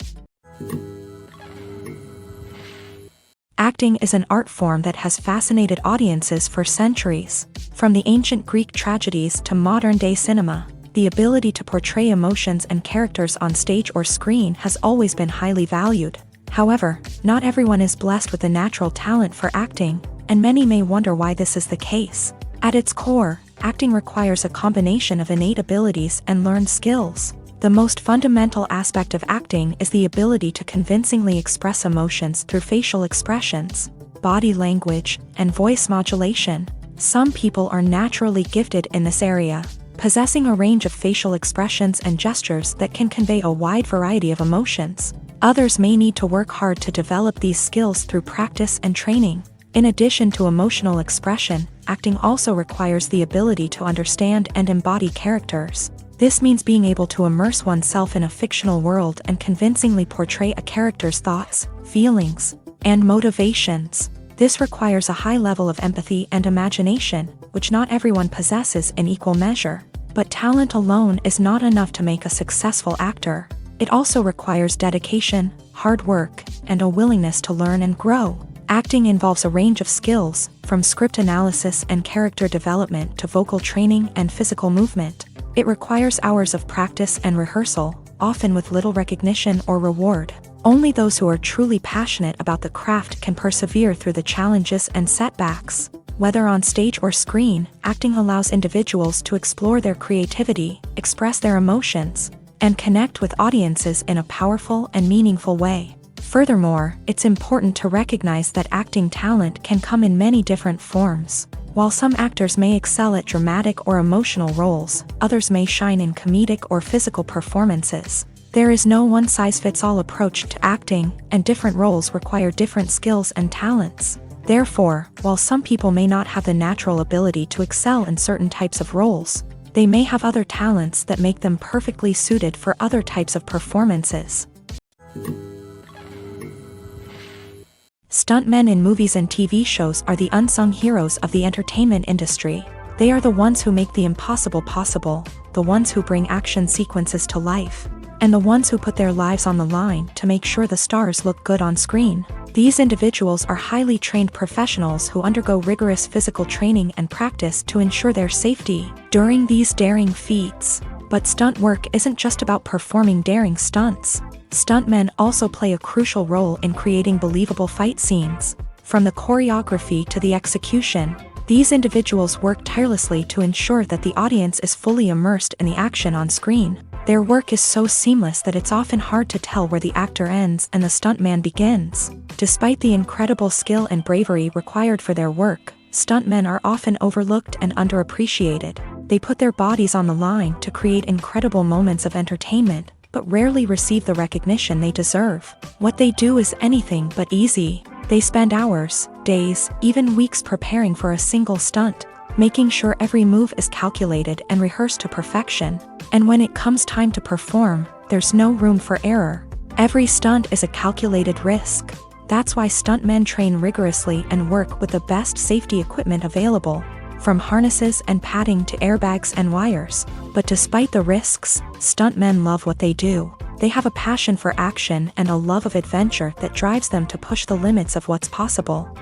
Acting is an art form that has fascinated audiences for centuries. From the ancient Greek tragedies to modern-day cinema, the ability to portray emotions and characters on stage or screen has always been highly valued. However, not everyone is blessed with the natural talent for acting, and many may wonder why this is the case. At its core, acting requires a combination of innate abilities and learned skills. The most fundamental aspect of acting is the ability to convincingly express emotions through facial expressions, body language, and voice modulation. Some people are naturally gifted in this area, possessing a range of facial expressions and gestures that can convey a wide variety of emotions. Others may need to work hard to develop these skills through practice and training. In addition to emotional expression, acting also requires the ability to understand and embody characters. This means being able to immerse oneself in a fictional world and convincingly portray a character's thoughts, feelings, and motivations. This requires a high level of empathy and imagination, which not everyone possesses in equal measure. But talent alone is not enough to make a successful actor. It also requires dedication, hard work, and a willingness to learn and grow. Acting involves a range of skills, from script analysis and character development to vocal training and physical movement. It requires hours of practice and rehearsal, often with little recognition or reward. Only those who are truly passionate about the craft can persevere through the challenges and setbacks. Whether on stage or screen, acting allows individuals to explore their creativity, express their emotions, and connect with audiences in a powerful and meaningful way. Furthermore, it's important to recognize that acting talent can come in many different forms. While some actors may excel at dramatic or emotional roles, others may shine in comedic or physical performances. There is no one-size-fits-all approach to acting, and different roles require different skills and talents. Therefore, while some people may not have the natural ability to excel in certain types of roles, they may have other talents that make them perfectly suited for other types of performances. Stuntmen in movies and TV shows are the unsung heroes of the entertainment industry. They are the ones who make the impossible possible, the ones who bring action sequences to life, and the ones who put their lives on the line to make sure the stars look good on screen. These individuals are highly trained professionals who undergo rigorous physical training and practice to ensure their safety during these daring feats. But stunt work isn't just about performing daring stunts. Stuntmen also play a crucial role in creating believable fight scenes. From the choreography to the execution, these individuals work tirelessly to ensure that the audience is fully immersed in the action on screen. Their work is so seamless that it's often hard to tell where the actor ends and the stuntman begins. Despite the incredible skill and bravery required for their work, stuntmen are often overlooked and underappreciated. They put their bodies on the line to create incredible moments of entertainment, but rarely receive the recognition they deserve. What they do is anything but easy. They spend hours, days, even weeks preparing for a single stunt, making sure every move is calculated and rehearsed to perfection. And when it comes time to perform, there's no room for error. Every stunt is a calculated risk. That's why stuntmen train rigorously and work with the best safety equipment available, from harnesses and padding to airbags and wires. But despite the risks, stuntmen love what they do. They have a passion for action and a love of adventure that drives them to push the limits of what's possible.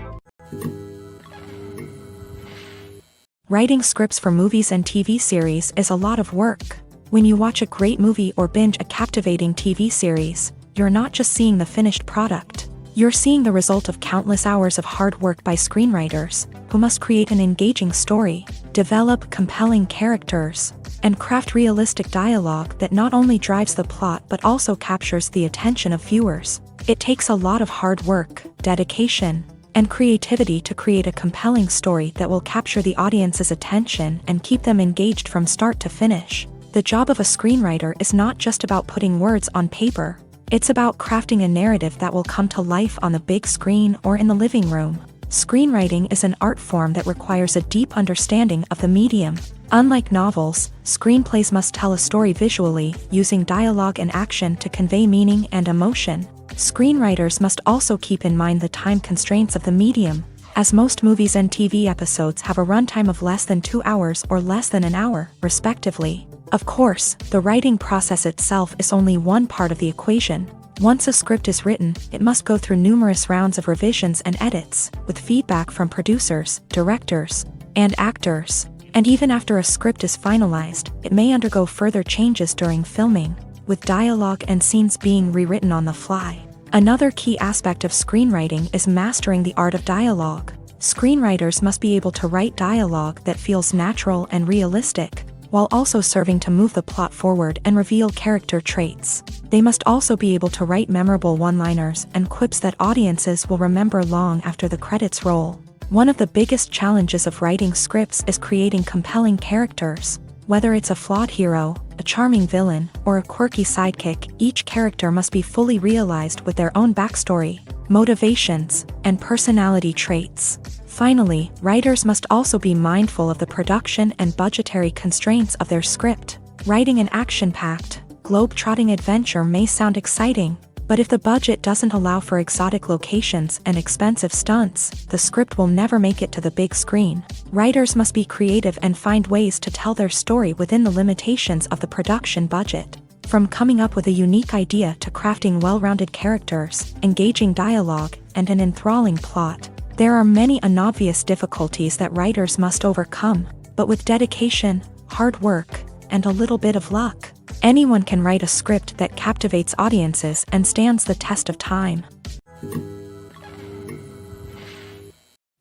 Writing scripts for movies and TV series is a lot of work. When you watch a great movie or binge a captivating TV series, you're not just seeing the finished product. You're seeing the result of countless hours of hard work by screenwriters, who must create an engaging story, develop compelling characters, and craft realistic dialogue that not only drives the plot but also captures the attention of viewers. It takes a lot of hard work, dedication, and creativity to create a compelling story that will capture the audience's attention and keep them engaged from start to finish. The job of a screenwriter is not just about putting words on paper. It's about crafting a narrative that will come to life on the big screen or in the living room. Screenwriting is an art form that requires a deep understanding of the medium. Unlike novels, screenplays must tell a story visually, using dialogue and action to convey meaning and emotion. Screenwriters must also keep in mind the time constraints of the medium, as most movies and TV episodes have a runtime of less than 2 hours or less than an hour, respectively. Of course, the writing process itself is only one part of the equation. Once a script is written, it must go through numerous rounds of revisions and edits, with feedback from producers, directors, and actors. And even after a script is finalized, it may undergo further changes during filming, with dialogue and scenes being rewritten on the fly. Another key aspect of screenwriting is mastering the art of dialogue. Screenwriters must be able to write dialogue that feels natural and realistic, while also serving to move the plot forward and reveal character traits. They must also be able to write memorable one-liners and quips that audiences will remember long after the credits roll. One of the biggest challenges of writing scripts is creating compelling characters. Whether it's a flawed hero, a charming villain, or a quirky sidekick, each character must be fully realized with their own backstory, motivations, and personality traits. Finally, writers must also be mindful of the production and budgetary constraints of their script. Writing an action-packed, globe-trotting adventure may sound exciting, but if the budget doesn't allow for exotic locations and expensive stunts, the script will never make it to the big screen. Writers must be creative and find ways to tell their story within the limitations of the production budget. From coming up with a unique idea to crafting well-rounded characters, engaging dialogue, and an enthralling plot, there are many unobvious difficulties that writers must overcome, but with dedication, hard work, and a little bit of luck. Anyone can write a script that captivates audiences and stands the test of time.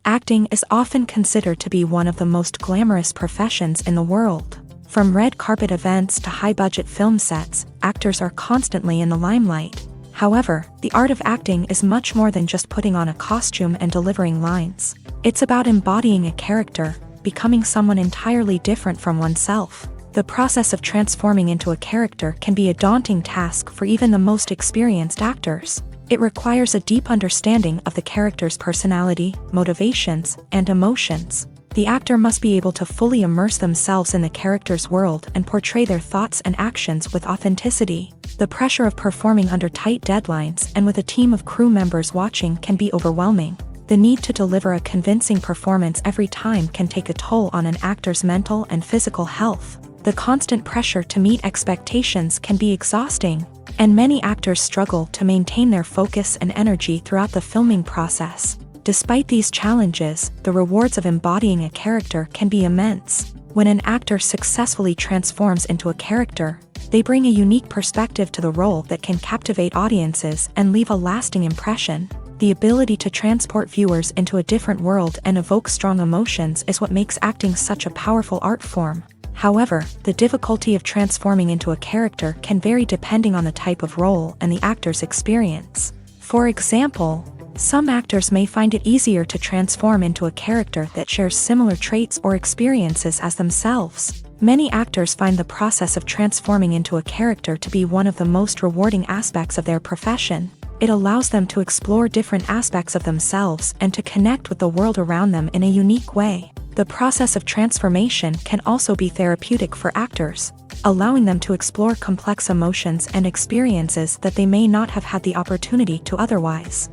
Acting is often considered to be one of the most glamorous professions in the world. From red carpet events to high-budget film sets, actors are constantly in the limelight. However, the art of acting is much more than just putting on a costume and delivering lines. It's about embodying a character, becoming someone entirely different from oneself. The process of transforming into a character can be a daunting task for even the most experienced actors. It requires a deep understanding of the character's personality, motivations, and emotions. The actor must be able to fully immerse themselves in the character's world and portray their thoughts and actions with authenticity. The pressure of performing under tight deadlines and with a team of crew members watching can be overwhelming. The need to deliver a convincing performance every time can take a toll on an actor's mental and physical health. The constant pressure to meet expectations can be exhausting, and many actors struggle to maintain their focus and energy throughout the filming process. Despite these challenges, the rewards of embodying a character can be immense. When an actor successfully transforms into a character, they bring a unique perspective to the role that can captivate audiences and leave a lasting impression. The ability to transport viewers into a different world and evoke strong emotions is what makes acting such a powerful art form. However, the difficulty of transforming into a character can vary depending on the type of role and the actor's experience. For example, some actors may find it easier to transform into a character that shares similar traits or experiences as themselves. Many actors find the process of transforming into a character to be one of the most rewarding aspects of their profession. It allows them to explore different aspects of themselves and to connect with the world around them in a unique way. The process of transformation can also be therapeutic for actors, allowing them to explore complex emotions and experiences that they may not have had the opportunity to otherwise.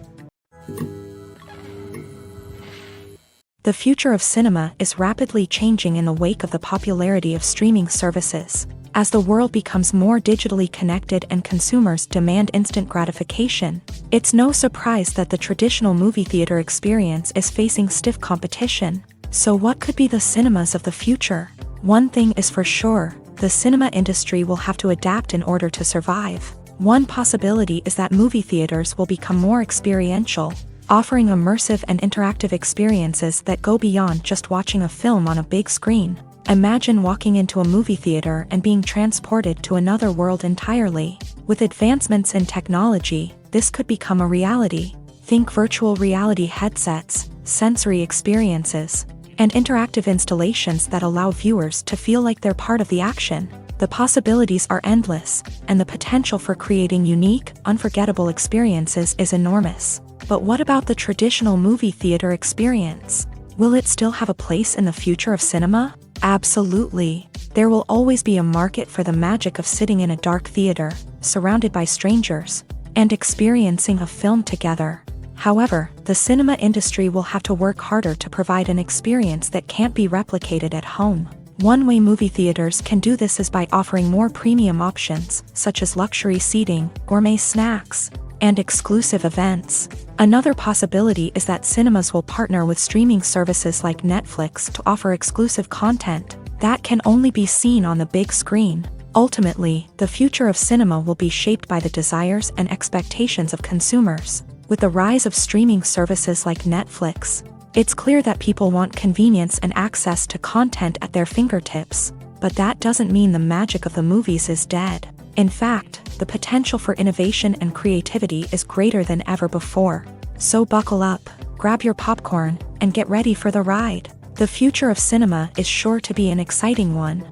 The future of cinema is rapidly changing in the wake of the popularity of streaming services. As the world becomes more digitally connected and consumers demand instant gratification, it's no surprise that the traditional movie theater experience is facing stiff competition. So what could be the cinemas of the future? One thing is for sure, the cinema industry will have to adapt in order to survive. One possibility is that movie theaters will become more experiential, offering immersive and interactive experiences that go beyond just watching a film on a big screen. Imagine walking into a movie theater and being transported to another world entirely. With advancements in technology, this could become a reality. Think virtual reality headsets, sensory experiences, and interactive installations that allow viewers to feel like they're part of the action. The possibilities are endless, and the potential for creating unique, unforgettable experiences is enormous. But what about the traditional movie theater experience? Will it still have a place in the future of cinema? Absolutely. There will always be a market for the magic of sitting in a dark theater, surrounded by strangers, and experiencing a film together. However, the cinema industry will have to work harder to provide an experience that can't be replicated at home. One way movie theaters can do this is by offering more premium options, such as luxury seating, gourmet snacks, and exclusive events. Another possibility is that cinemas will partner with streaming services like Netflix to offer exclusive content that can only be seen on the big screen. Ultimately, the future of cinema will be shaped by the desires and expectations of consumers. With the rise of streaming services like Netflix, it's clear that people want convenience and access to content at their fingertips. But that doesn't mean the magic of the movies is dead. In fact, the potential for innovation and creativity is greater than ever before. So buckle up, grab your popcorn, and get ready for the ride. The future of cinema is sure to be an exciting one.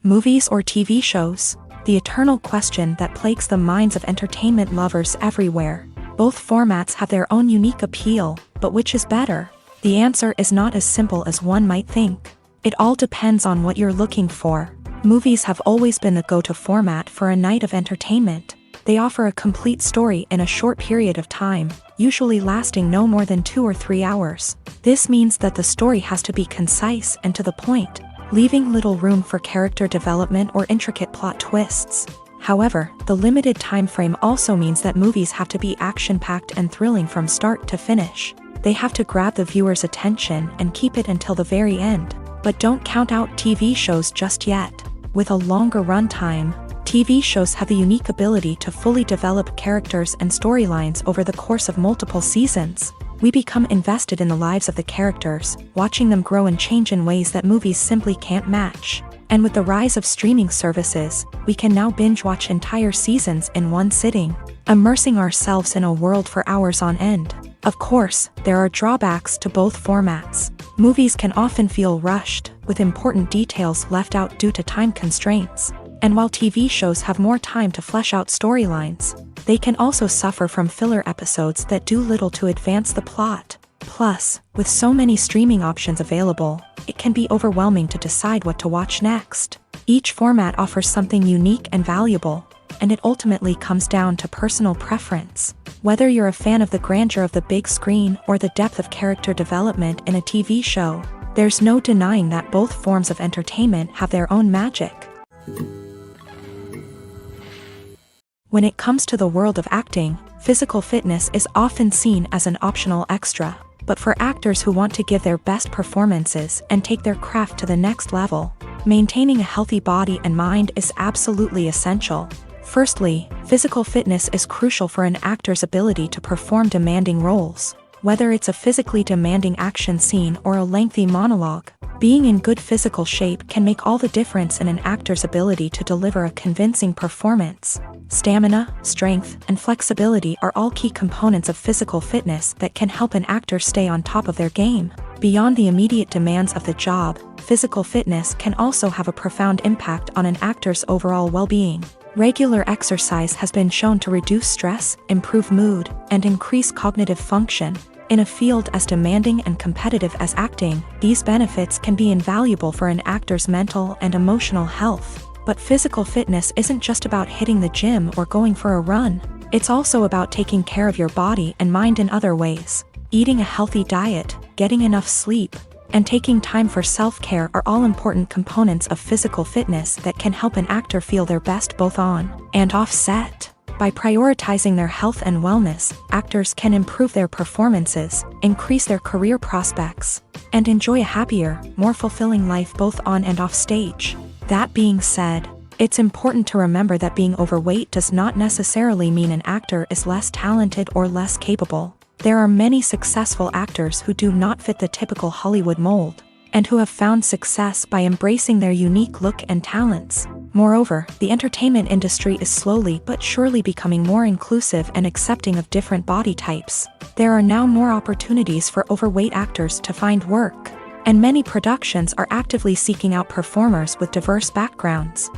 Movies or TV shows? The eternal question that plagues the minds of entertainment lovers everywhere. Both formats have their own unique appeal, but which is better? The answer is not as simple as one might think. It all depends on what you're looking for. Movies have always been the go-to format for a night of entertainment. They offer a complete story in a short period of time, usually lasting no more than 2 or 3 hours. This means that the story has to be concise and to the point, leaving little room for character development or intricate plot twists. However, the limited time frame also means that movies have to be action-packed and thrilling from start to finish. They have to grab the viewer's attention and keep it until the very end. But don't count out TV shows just yet. With a longer runtime, TV shows have the unique ability to fully develop characters and storylines over the course of multiple seasons. We become invested in the lives of the characters, watching them grow and change in ways that movies simply can't match. And with the rise of streaming services, we can now binge-watch entire seasons in one sitting, immersing ourselves in a world for hours on end. Of course, there are drawbacks to both formats. Movies can often feel rushed, with important details left out due to time constraints. And while TV shows have more time to flesh out storylines, they can also suffer from filler episodes that do little to advance the plot. Plus, with so many streaming options available, it can be overwhelming to decide what to watch next. Each format offers something unique and valuable, and it ultimately comes down to personal preference. Whether you're a fan of the grandeur of the big screen or the depth of character development in a TV show, there's no denying that both forms of entertainment have their own magic. When it comes to the world of acting, physical fitness is often seen as an optional extra. But for actors who want to give their best performances and take their craft to the next level, maintaining a healthy body and mind is absolutely essential. Firstly, physical fitness is crucial for an actor's ability to perform demanding roles. Whether it's a physically demanding action scene or a lengthy monologue, being in good physical shape can make all the difference in an actor's ability to deliver a convincing performance. Stamina, strength, and flexibility are all key components of physical fitness that can help an actor stay on top of their game. Beyond the immediate demands of the job, physical fitness can also have a profound impact on an actor's overall well-being. Regular exercise has been shown to reduce stress, improve mood, and increase cognitive function. In a field as demanding and competitive as acting, these benefits can be invaluable for an actor's mental and emotional health. But physical fitness isn't just about hitting the gym or going for a run. It's also about taking care of your body and mind in other ways. Eating a healthy diet, getting enough sleep, and taking time for self-care are all important components of physical fitness that can help an actor feel their best both on and off set. By prioritizing their health and wellness, actors can improve their performances, increase their career prospects, and enjoy a happier, more fulfilling life both on and off stage. That being said, it's important to remember that being overweight does not necessarily mean an actor is less talented or less capable. There are many successful actors who do not fit the typical Hollywood mold, and who have found success by embracing their unique look and talents. Moreover, the entertainment industry is slowly but surely becoming more inclusive and accepting of different body types. There are now more opportunities for overweight actors to find work, and many productions are actively seeking out performers with diverse backgrounds.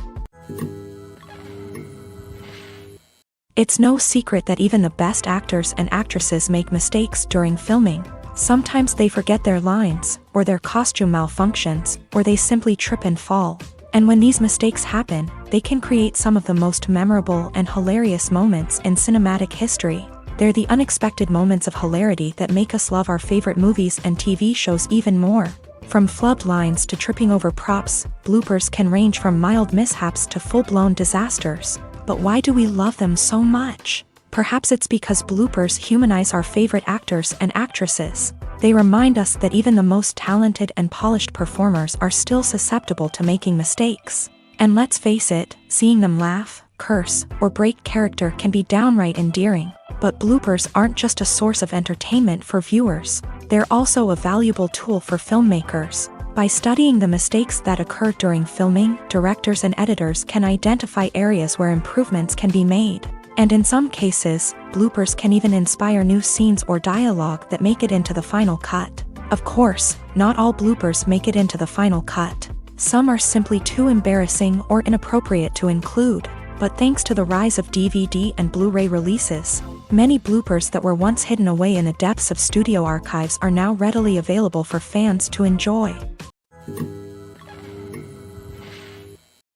It's no secret that even the best actors and actresses make mistakes during filming. Sometimes they forget their lines, or their costume malfunctions, or they simply trip and fall. And when these mistakes happen, they can create some of the most memorable and hilarious moments in cinematic history. They're the unexpected moments of hilarity that make us love our favorite movies and TV shows even more. From flubbed lines to tripping over props, bloopers can range from mild mishaps to full-blown disasters. But why do we love them so much? Perhaps it's because bloopers humanize our favorite actors and actresses. They remind us that even the most talented and polished performers are still susceptible to making mistakes. And let's face it, seeing them laugh, curse, or break character can be downright endearing. But bloopers aren't just a source of entertainment for viewers. They're also a valuable tool for filmmakers. By studying the mistakes that occur during filming, directors and editors can identify areas where improvements can be made. And in some cases, bloopers can even inspire new scenes or dialogue that make it into the final cut. Of course, not all bloopers make it into the final cut. Some are simply too embarrassing or inappropriate to include. But thanks to the rise of DVD and Blu-ray releases, many bloopers that were once hidden away in the depths of studio archives are now readily available for fans to enjoy.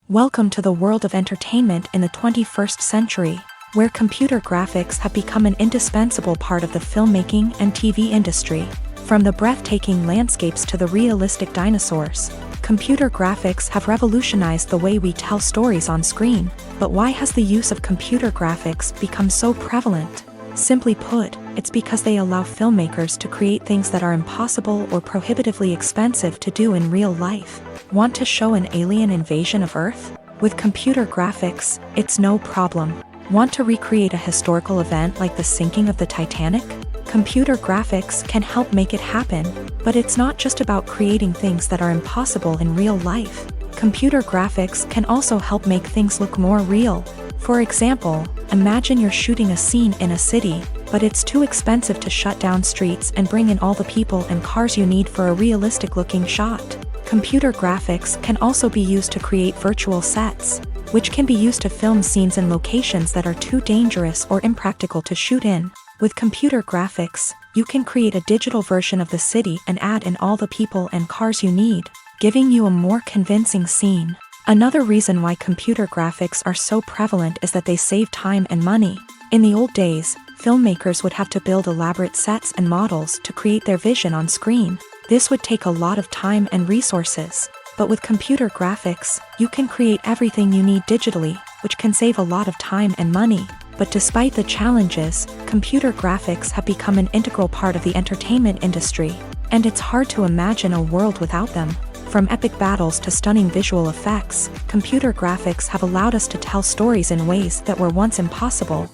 Welcome to the world of entertainment in the 21st century, where computer graphics have become an indispensable part of the filmmaking and TV industry. From the breathtaking landscapes to the realistic dinosaurs, computer graphics have revolutionized the way we tell stories on screen. But why has the use of computer graphics become so prevalent? Simply put, it's because they allow filmmakers to create things that are impossible or prohibitively expensive to do in real life. Want to show an alien invasion of Earth? With computer graphics, it's no problem. Want to recreate a historical event like the sinking of the Titanic? Computer graphics can help make it happen, but it's not just about creating things that are impossible in real life. Computer graphics can also help make things look more real. For example, imagine you're shooting a scene in a city, but it's too expensive to shut down streets and bring in all the people and cars you need for a realistic-looking shot. Computer graphics can also be used to create virtual sets, which can be used to film scenes in locations that are too dangerous or impractical to shoot in. With computer graphics, you can create a digital version of the city and add in all the people and cars you need, giving you a more convincing scene. Another reason why computer graphics are so prevalent is that they save time and money. In the old days, filmmakers would have to build elaborate sets and models to create their vision on screen. This would take a lot of time and resources. But with computer graphics, you can create everything you need digitally, which can save a lot of time and money. But despite the challenges, computer graphics have become an integral part of the entertainment industry, and it's hard to imagine a world without them. From epic battles to stunning visual effects, computer graphics have allowed us to tell stories in ways that were once impossible.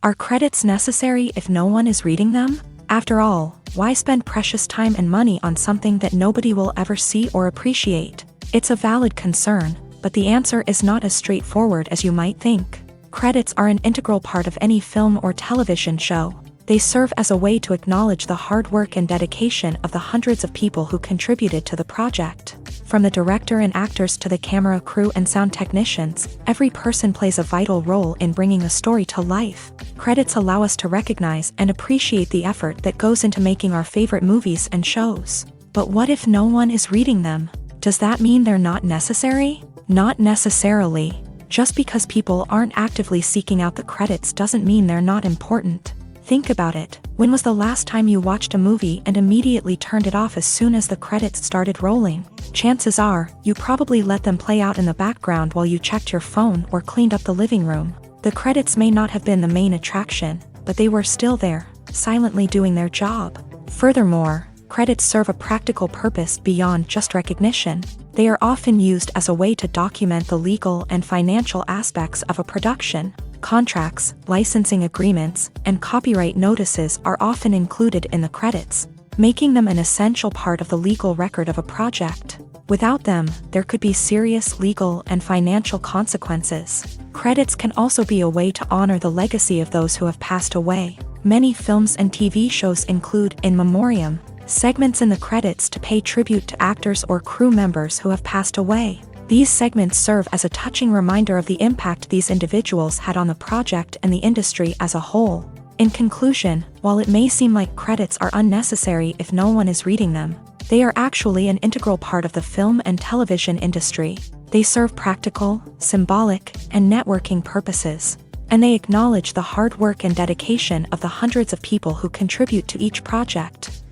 Are credits necessary if no one is reading them? After all, why spend precious time and money on something that nobody will ever see or appreciate? It's a valid concern, but the answer is not as straightforward as you might think. Credits are an integral part of any film or television show. They serve as a way to acknowledge the hard work and dedication of the hundreds of people who contributed to the project. From the director and actors to the camera crew and sound technicians, every person plays a vital role in bringing a story to life. Credits allow us to recognize and appreciate the effort that goes into making our favorite movies and shows. But what if no one is reading them? Does that mean they're not necessary? Not necessarily. Just because people aren't actively seeking out the credits doesn't mean they're not important. Think about it. When was the last time you watched a movie and immediately turned it off as soon as the credits started rolling? Chances are, you probably let them play out in the background while you checked your phone or cleaned up the living room. The credits may not have been the main attraction, but they were still there, silently doing their job. Furthermore, credits serve a practical purpose beyond just recognition. They are often used as a way to document the legal and financial aspects of a production. Contracts, licensing agreements, and copyright notices are often included in the credits, making them an essential part of the legal record of a project. Without them, there could be serious legal and financial consequences. Credits can also be a way to honor the legacy of those who have passed away. Many films and TV shows include in memoriam segments in the credits to pay tribute to actors or crew members who have passed away. These segments serve as a touching reminder of the impact these individuals had on the project and the industry as a whole. In conclusion, while it may seem like credits are unnecessary if no one is reading them, they are actually an integral part of the film and television industry. They serve practical, symbolic, and networking purposes, and they acknowledge the hard work and dedication of the hundreds of people who contribute to each project.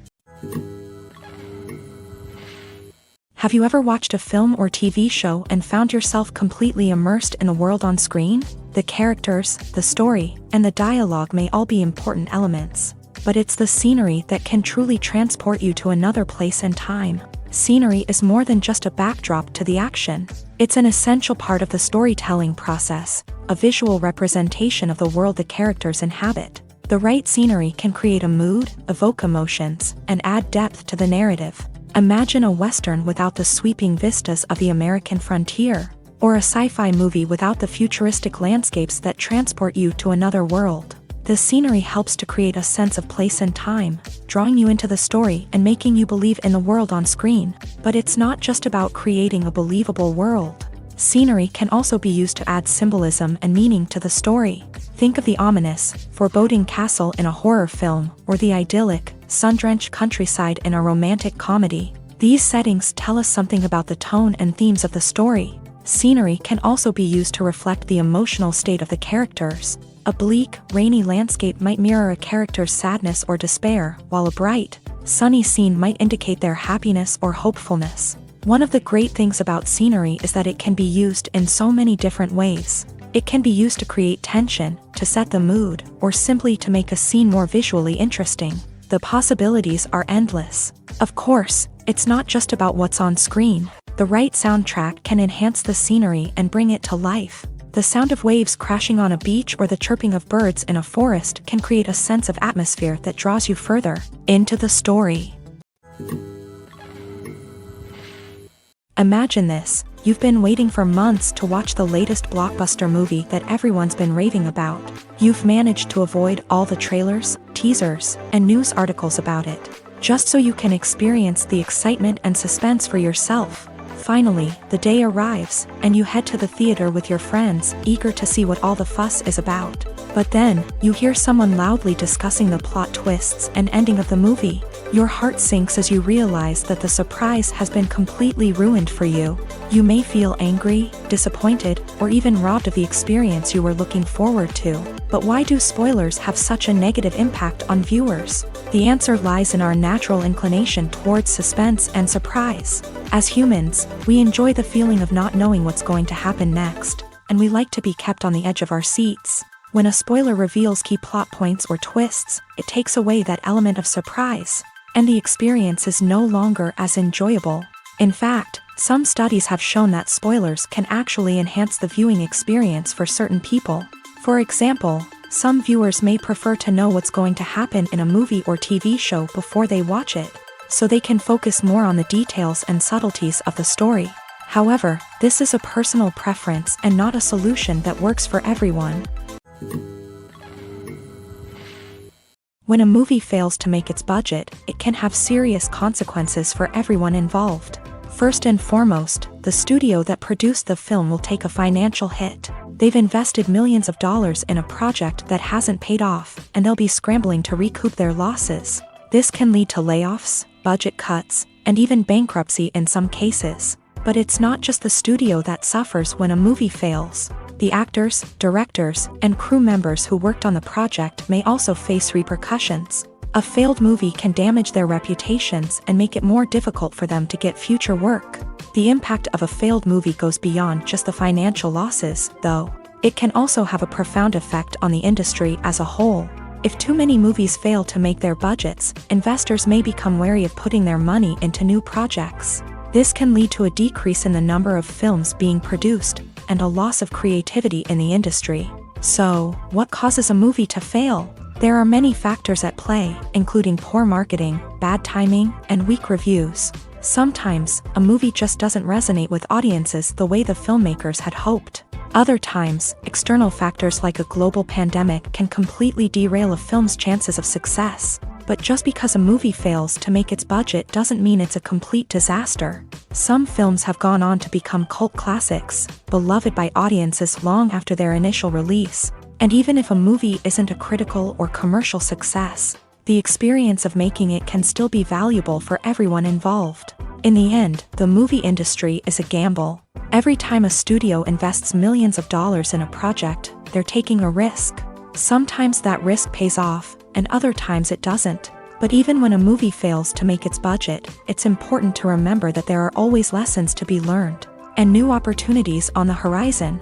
Have you ever watched a film or TV show and found yourself completely immersed in the world on screen? The characters, the story, and the dialogue may all be important elements, but it's the scenery that can truly transport you to another place and time. Scenery is more than just a backdrop to the action. It's an essential part of the storytelling process, a visual representation of the world the characters inhabit. The right scenery can create a mood, evoke emotions, and add depth to the narrative. Imagine a Western without the sweeping vistas of the American frontier, or a sci-fi movie without the futuristic landscapes that transport you to another world. The scenery helps to create a sense of place and time, drawing you into the story and making you believe in the world on screen. But it's not just about creating a believable world. Scenery can also be used to add symbolism and meaning to the story. Think of the ominous, foreboding castle in a horror film, or the idyllic, sun-drenched countryside in a romantic comedy. These settings tell us something about the tone and themes of the story. Scenery can also be used to reflect the emotional state of the characters. A bleak, rainy landscape might mirror a character's sadness or despair, while a bright, sunny scene might indicate their happiness or hopefulness. One of the great things about scenery is that it can be used in so many different ways. It can be used to create tension, to set the mood, or simply to make a scene more visually interesting. The possibilities are endless. Of course, it's not just about what's on screen. The right soundtrack can enhance the scenery and bring it to life. The sound of waves crashing on a beach or the chirping of birds in a forest can create a sense of atmosphere that draws you further into the story. Imagine this. You've been waiting for months to watch the latest blockbuster movie that everyone's been raving about. You've managed to avoid all the trailers, teasers, and news articles about it, just so you can experience the excitement and suspense for yourself. Finally, the day arrives, and you head to the theater with your friends, eager to see what all the fuss is about. But then, you hear someone loudly discussing the plot twists and ending of the movie. Your heart sinks as you realize that the surprise has been completely ruined for you. You may feel angry, disappointed, or even robbed of the experience you were looking forward to. But why do spoilers have such a negative impact on viewers? The answer lies in our natural inclination towards suspense and surprise. As humans, we enjoy the feeling of not knowing what's going to happen next, and we like to be kept on the edge of our seats. When a spoiler reveals key plot points or twists, it takes away that element of surprise, and the experience is no longer as enjoyable. In fact, some studies have shown that spoilers can actually enhance the viewing experience for certain people. For example, some viewers may prefer to know what's going to happen in a movie or TV show before they watch it, so they can focus more on the details and subtleties of the story. However, this is a personal preference and not a solution that works for everyone. When a movie fails to make its budget, it can have serious consequences for everyone involved. First and foremost, the studio that produced the film will take a financial hit. They've invested millions of dollars in a project that hasn't paid off, and they'll be scrambling to recoup their losses. This can lead to layoffs, budget cuts, and even bankruptcy in some cases. But it's not just the studio that suffers when a movie fails. The actors, directors, and crew members who worked on the project may also face repercussions. A failed movie can damage their reputations and make it more difficult for them to get future work. The impact of a failed movie goes beyond just the financial losses, though. It can also have a profound effect on the industry as a whole. If too many movies fail to make their budgets, investors may become wary of putting their money into new projects. This can lead to a decrease in the number of films being produced, and a loss of creativity in the industry. So, what causes a movie to fail? There are many factors at play, including poor marketing, bad timing, and weak reviews. Sometimes, a movie just doesn't resonate with audiences the way the filmmakers had hoped. Other times, external factors like a global pandemic can completely derail a film's chances of success. But just because a movie fails to make its budget doesn't mean it's a complete disaster. Some films have gone on to become cult classics, beloved by audiences long after their initial release. And even if a movie isn't a critical or commercial success, the experience of making it can still be valuable for everyone involved. In the end, the movie industry is a gamble. Every time a studio invests millions of dollars in a project, they're taking a risk. Sometimes that risk pays off, and other times it doesn't. But even when a movie fails to make its budget, it's important to remember that there are always lessons to be learned, and new opportunities on the horizon.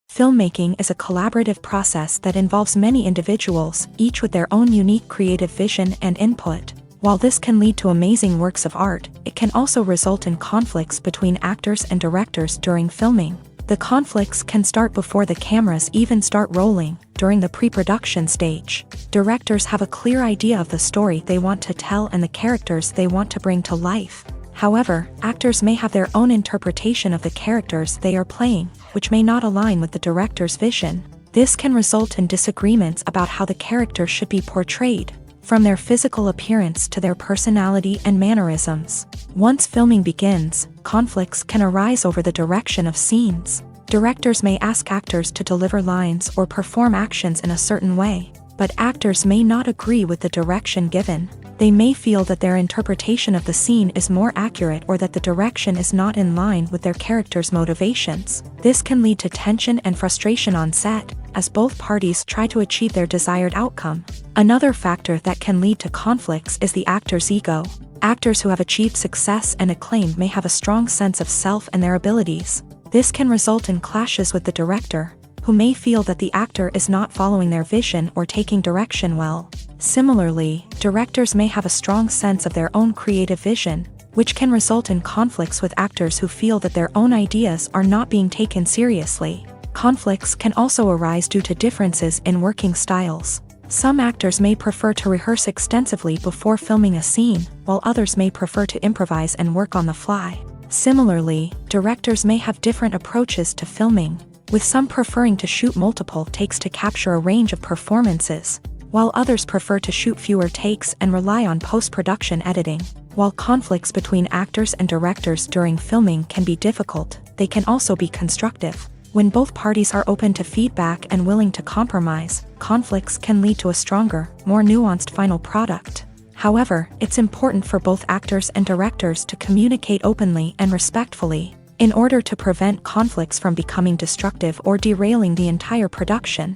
Filmmaking is a collaborative process that involves many individuals, each with their own unique creative vision and input. While this can lead to amazing works of art, it can also result in conflicts between actors and directors during filming. The conflicts can start before the cameras even start rolling, during the pre-production stage. Directors have a clear idea of the story they want to tell and the characters they want to bring to life. However, actors may have their own interpretation of the characters they are playing, which may not align with the director's vision. This can result in disagreements about how the characters should be portrayed, from their physical appearance to their personality and mannerisms. Once filming begins, conflicts can arise over the direction of scenes. Directors may ask actors to deliver lines or perform actions in a certain way, but actors may not agree with the direction given. They may feel that their interpretation of the scene is more accurate or that the direction is not in line with their character's motivations. This can lead to tension and frustration on set, as both parties try to achieve their desired outcome. Another factor that can lead to conflicts is the actor's ego. Actors who have achieved success and acclaim may have a strong sense of self and their abilities, This can result in clashes with the director, who may feel that the actor is not following their vision or taking direction well. Similarly, directors may have a strong sense of their own creative vision, which can result in conflicts with actors who feel that their own ideas are not being taken seriously. Conflicts can also arise due to differences in working styles. Some actors may prefer to rehearse extensively before filming a scene, while others may prefer to improvise and work on the fly. Similarly, directors may have different approaches to filming, with some preferring to shoot multiple takes to capture a range of performances, while others prefer to shoot fewer takes and rely on post-production editing. While conflicts between actors and directors during filming can be difficult, they can also be constructive. When both parties are open to feedback and willing to compromise, conflicts can lead to a stronger, more nuanced final product. However, it's important for both actors and directors to communicate openly and respectfully, in order to prevent conflicts from becoming destructive or derailing the entire production.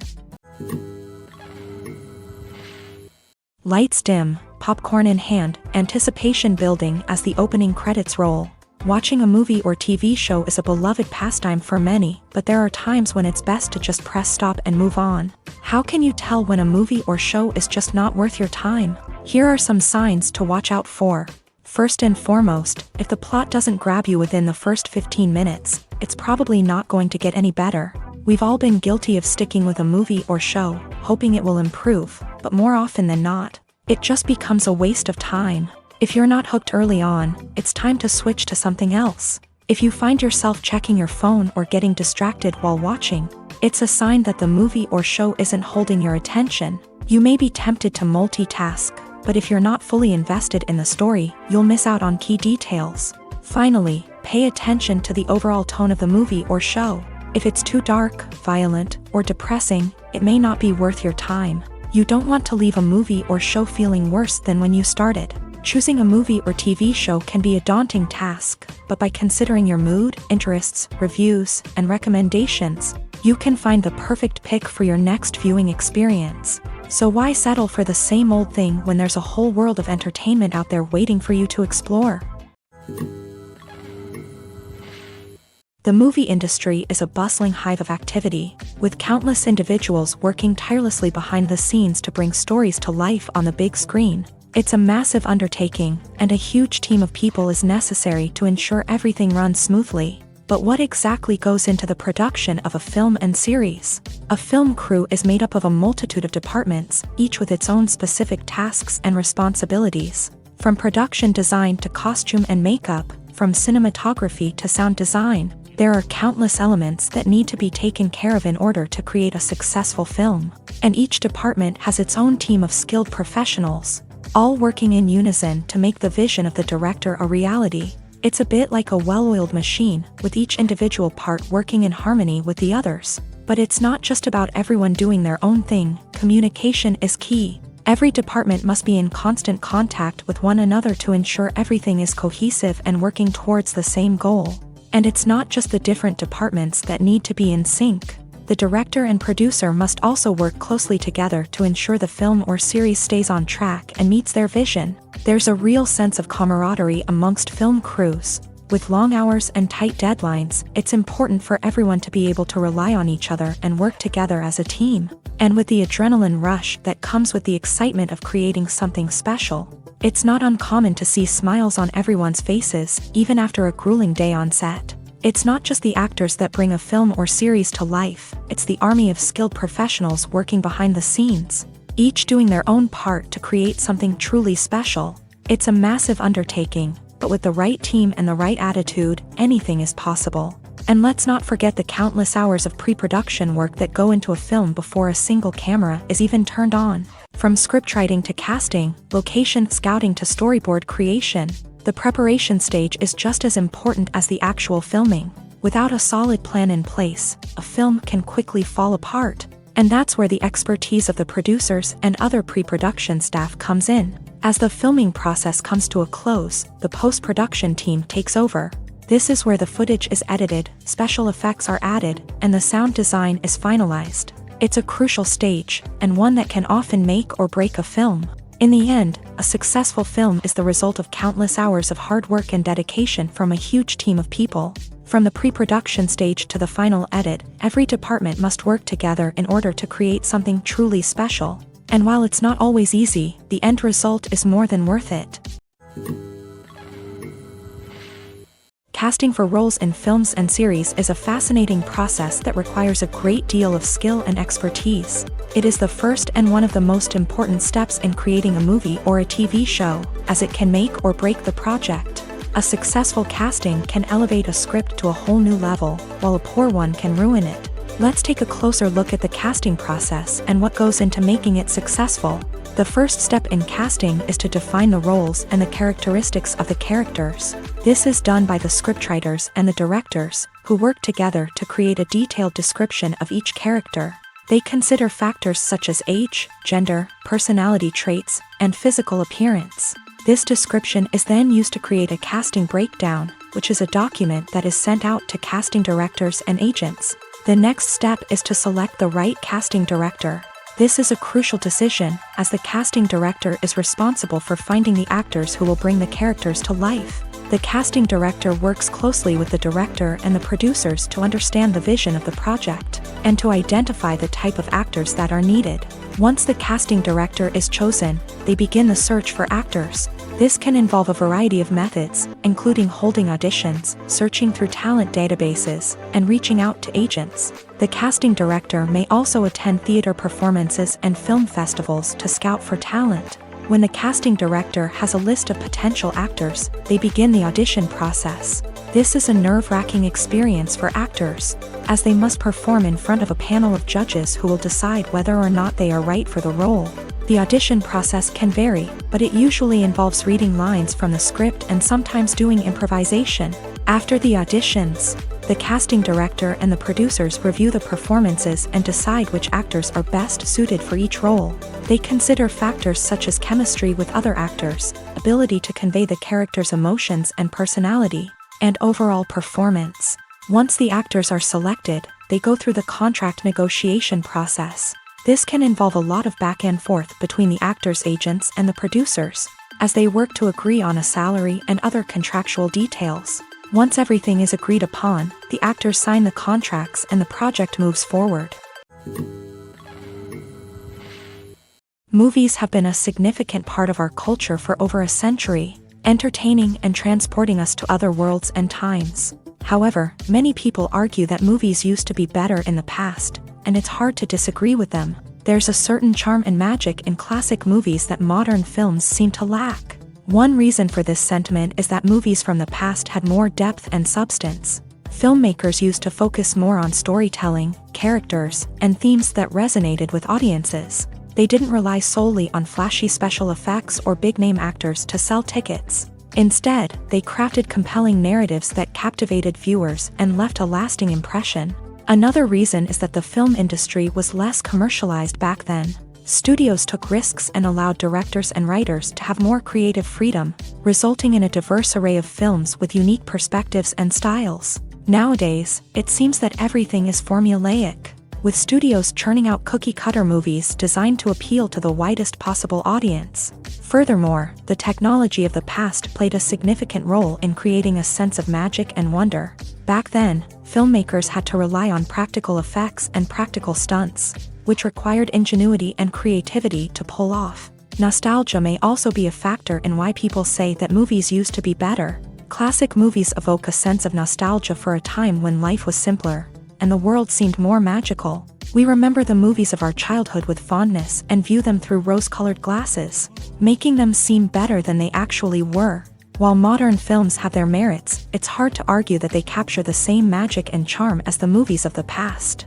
Lights dim, popcorn in hand, anticipation building as the opening credits roll. Watching a movie or TV show is a beloved pastime for many, but there are times when it's best to just press stop and move on. How can you tell when a movie or show is just not worth your time? Here are some signs to watch out for. First and foremost, if the plot doesn't grab you within the first 15 minutes, it's probably not going to get any better. We've all been guilty of sticking with a movie or show, hoping it will improve, but more often than not, it just becomes a waste of time. If you're not hooked early on, it's time to switch to something else. If you find yourself checking your phone or getting distracted while watching, it's a sign that the movie or show isn't holding your attention. You may be tempted to multitask, but if you're not fully invested in the story, you'll miss out on key details. Finally, pay attention to the overall tone of the movie or show. If it's too dark, violent, or depressing, it may not be worth your time. You don't want to leave a movie or show feeling worse than when you started. Choosing a movie or TV show can be a daunting task, but by considering your mood, interests, reviews, and recommendations, you can find the perfect pick for your next viewing experience. So why settle for the same old thing when there's a whole world of entertainment out there waiting for you to explore? The movie industry is a bustling hive of activity, with countless individuals working tirelessly behind the scenes to bring stories to life on the big screen. It's a massive undertaking, and a huge team of people is necessary to ensure everything runs smoothly. But what exactly goes into the production of a film and series? A film crew is made up of a multitude of departments, each with its own specific tasks and responsibilities. From production design to costume and makeup, from cinematography to sound design, there are countless elements that need to be taken care of in order to create a successful film. And each department has its own team of skilled professionals, all working in unison to make the vision of the director a reality. It's a bit like a well-oiled machine, with each individual part working in harmony with the others. But it's not just about everyone doing their own thing. Communication is key. Every department must be in constant contact with one another to ensure everything is cohesive and working towards the same goal. And it's not just the different departments that need to be in sync. The director and producer must also work closely together to ensure the film or series stays on track and meets their vision. There's a real sense of camaraderie amongst film crews. With long hours and tight deadlines, it's important for everyone to be able to rely on each other and work together as a team. And with the adrenaline rush that comes with the excitement of creating something special, it's not uncommon to see smiles on everyone's faces, even after a grueling day on set. It's not just the actors that bring a film or series to life, it's the army of skilled professionals working behind the scenes, each doing their own part to create something truly special. It's a massive undertaking, but with the right team and the right attitude, anything is possible. And let's not forget the countless hours of pre-production work that go into a film before a single camera is even turned on. From scriptwriting to casting, location scouting to storyboard creation, the preparation stage is just as important as the actual filming. Without a solid plan in place, a film can quickly fall apart. And that's where the expertise of the producers and other pre-production staff comes in. As the filming process comes to a close, the post-production team takes over. This is where the footage is edited, special effects are added, and the sound design is finalized. It's a crucial stage, and one that can often make or break a film. In the end, a successful film is the result of countless hours of hard work and dedication from a huge team of people. From the pre-production stage to the final edit, every department must work together in order to create something truly special. And while it's not always easy, the end result is more than worth it. Casting for roles in films and series is a fascinating process that requires a great deal of skill and expertise. It is the first and one of the most important steps in creating a movie or a TV show, as it can make or break the project. A successful casting can elevate a script to a whole new level, while a poor one can ruin it. Let's take a closer look at the casting process and what goes into making it successful. The first step in casting is to define the roles and the characteristics of the characters. This is done by the scriptwriters and the directors, who work together to create a detailed description of each character. They consider factors such as age, gender, personality traits, and physical appearance. This description is then used to create a casting breakdown, which is a document that is sent out to casting directors and agents. The next step is to select the right casting director. This is a crucial decision, as the casting director is responsible for finding the actors who will bring the characters to life. The casting director works closely with the director and the producers to understand the vision of the project, and to identify the type of actors that are needed. Once the casting director is chosen, they begin the search for actors. This can involve a variety of methods, including holding auditions, searching through talent databases, and reaching out to agents. The casting director may also attend theater performances and film festivals to scout for talent. When the casting director has a list of potential actors, they begin the audition process. This is a nerve-wracking experience for actors, as they must perform in front of a panel of judges who will decide whether or not they are right for the role. The audition process can vary, but it usually involves reading lines from the script and sometimes doing improvisation. After the auditions, the casting director and the producers review the performances and decide which actors are best suited for each role. They consider factors such as chemistry with other actors, ability to convey the character's emotions and personality, and overall performance. Once the actors are selected, they go through the contract negotiation process. This can involve a lot of back and forth between the actors' agents and the producers, as they work to agree on a salary and other contractual details. Once everything is agreed upon, the actors sign the contracts and the project moves forward. Movies have been a significant part of our culture for over a century, entertaining and transporting us to other worlds and times. However, many people argue that movies used to be better in the past, and it's hard to disagree with them. There's a certain charm and magic in classic movies that modern films seem to lack. One reason for this sentiment is that movies from the past had more depth and substance. Filmmakers used to focus more on storytelling, characters, and themes that resonated with audiences. They didn't rely solely on flashy special effects or big-name actors to sell tickets. Instead, they crafted compelling narratives that captivated viewers and left a lasting impression. Another reason is that the film industry was less commercialized back then. Studios took risks and allowed directors and writers to have more creative freedom, resulting in a diverse array of films with unique perspectives and styles. Nowadays, it seems that everything is formulaic, with studios churning out cookie-cutter movies designed to appeal to the widest possible audience. Furthermore, the technology of the past played a significant role in creating a sense of magic and wonder. Back then, filmmakers had to rely on practical effects and practical stunts, which required ingenuity and creativity to pull off. Nostalgia may also be a factor in why people say that movies used to be better. Classic movies evoke a sense of nostalgia for a time when life was simpler, and the world seemed more magical. We remember the movies of our childhood with fondness and view them through rose-colored glasses, making them seem better than they actually were. While modern films have their merits, it's hard to argue that they capture the same magic and charm as the movies of the past.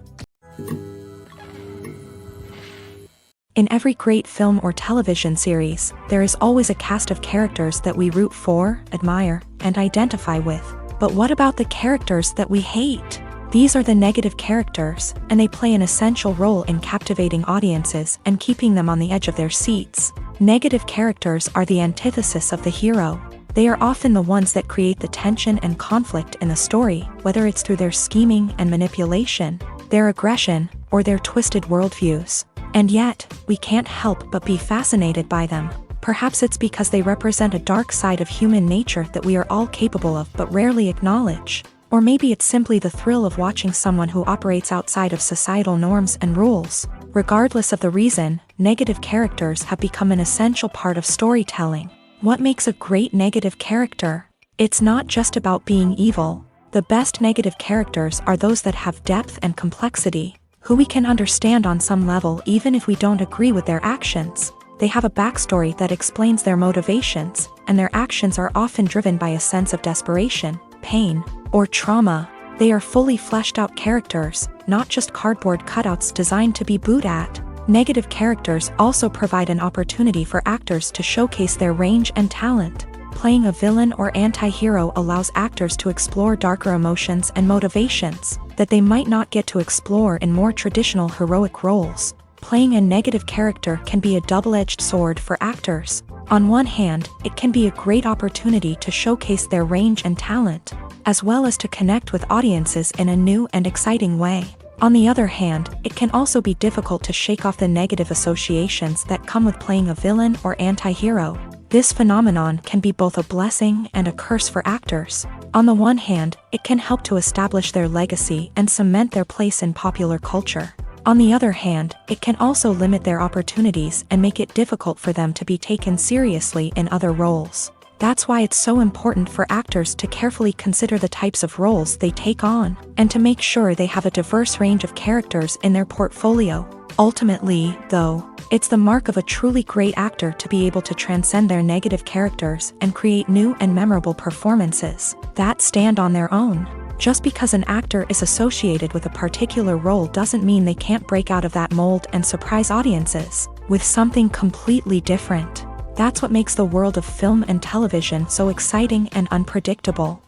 In every great film or television series, there is always a cast of characters that we root for, admire, and identify with. But what about the characters that we hate? These are the negative characters, and they play an essential role in captivating audiences and keeping them on the edge of their seats. Negative characters are the antithesis of the hero. They are often the ones that create the tension and conflict in the story, whether it's through their scheming and manipulation, their aggression, or their twisted worldviews. And yet, we can't help but be fascinated by them. Perhaps it's because they represent a dark side of human nature that we are all capable of but rarely acknowledge. Or maybe it's simply the thrill of watching someone who operates outside of societal norms and rules. Regardless of the reason, negative characters have become an essential part of storytelling. What makes a great negative character? It's not just about being evil. The best negative characters are those that have depth and complexity, who we can understand on some level even if we don't agree with their actions. They have a backstory that explains their motivations, and their actions are often driven by a sense of desperation, pain, or trauma. They are fully fleshed out characters, not just cardboard cutouts designed to be booed at. Negative characters also provide an opportunity for actors to showcase their range and talent. Playing a villain or anti-hero allows actors to explore darker emotions and motivations that they might not get to explore in more traditional heroic roles. Playing a negative character can be a double-edged sword for actors. On one hand, it can be a great opportunity to showcase their range and talent, as well as to connect with audiences in a new and exciting way. On the other hand, it can also be difficult to shake off the negative associations that come with playing a villain or anti-hero. This phenomenon can be both a blessing and a curse for actors. On the one hand, it can help to establish their legacy and cement their place in popular culture. On the other hand, it can also limit their opportunities and make it difficult for them to be taken seriously in other roles. That's why it's so important for actors to carefully consider the types of roles they take on, and to make sure they have a diverse range of characters in their portfolio. Ultimately, though, it's the mark of a truly great actor to be able to transcend their negative characters and create new and memorable performances that stand on their own. Just because an actor is associated with a particular role doesn't mean they can't break out of that mold and surprise audiences with something completely different. That's what makes the world of film and television so exciting and unpredictable.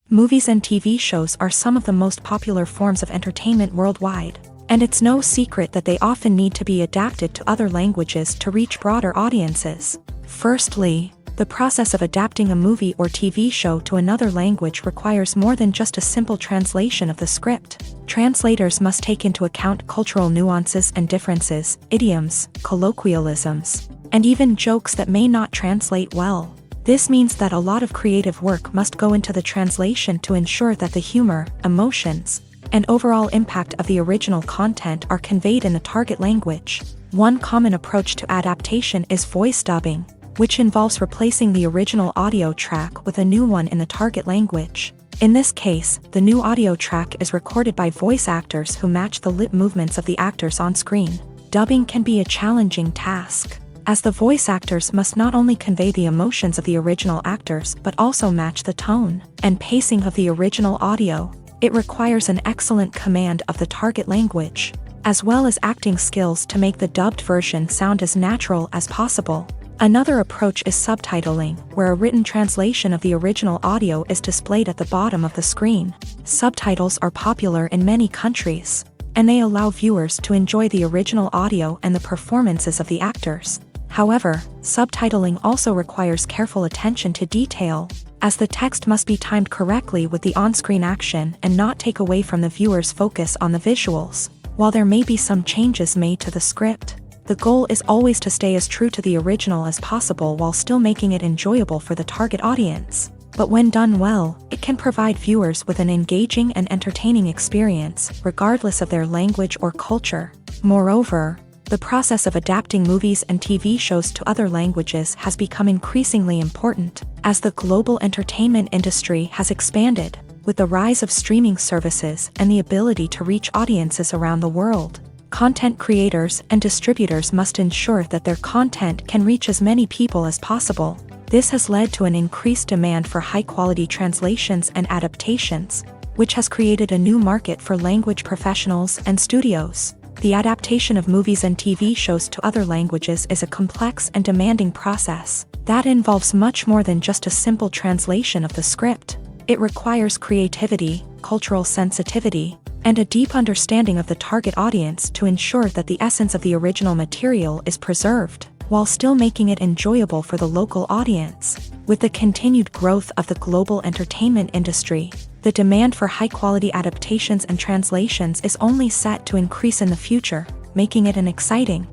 Movies and TV shows are some of the most popular forms of entertainment worldwide, and it's no secret that they often need to be adapted to other languages to reach broader audiences. Firstly, the process of adapting a movie or TV show to another language requires more than just a simple translation of the script. Translators must take into account cultural nuances and differences, idioms, colloquialisms, and even jokes that may not translate well. This means that a lot of creative work must go into the translation to ensure that the humor, emotions, and overall impact of the original content are conveyed in the target language. One common approach to adaptation is voice dubbing, which involves replacing the original audio track with a new one in the target language. In this case, the new audio track is recorded by voice actors who match the lip movements of the actors on screen. Dubbing can be a challenging task, as the voice actors must not only convey the emotions of the original actors but also match the tone and pacing of the original audio. It requires an excellent command of the target language, as well as acting skills to make the dubbed version sound as natural as possible. Another approach is subtitling, where a written translation of the original audio is displayed at the bottom of the screen. Subtitles are popular in many countries, and they allow viewers to enjoy the original audio and the performances of the actors. However, subtitling also requires careful attention to detail, as the text must be timed correctly with the on-screen action and not take away from the viewer's focus on the visuals. While there may be some changes made to the script, the goal is always to stay as true to the original as possible while still making it enjoyable for the target audience. But when done well, it can provide viewers with an engaging and entertaining experience, regardless of their language or culture. Moreover, the process of adapting movies and TV shows to other languages has become increasingly important, as the global entertainment industry has expanded, with the rise of streaming services and the ability to reach audiences around the world. Content creators and distributors must ensure that their content can reach as many people as possible. This has led to an increased demand for high-quality translations and adaptations, which has created a new market for language professionals and studios. The adaptation of movies and TV shows to other languages is a complex and demanding process that involves much more than just a simple translation of the script. It requires creativity, cultural sensitivity, and a deep understanding of the target audience to ensure that the essence of the original material is preserved, while still making it enjoyable for the local audience. With the continued growth of the global entertainment industry, the demand for high-quality adaptations and translations is only set to increase in the future, making it an exciting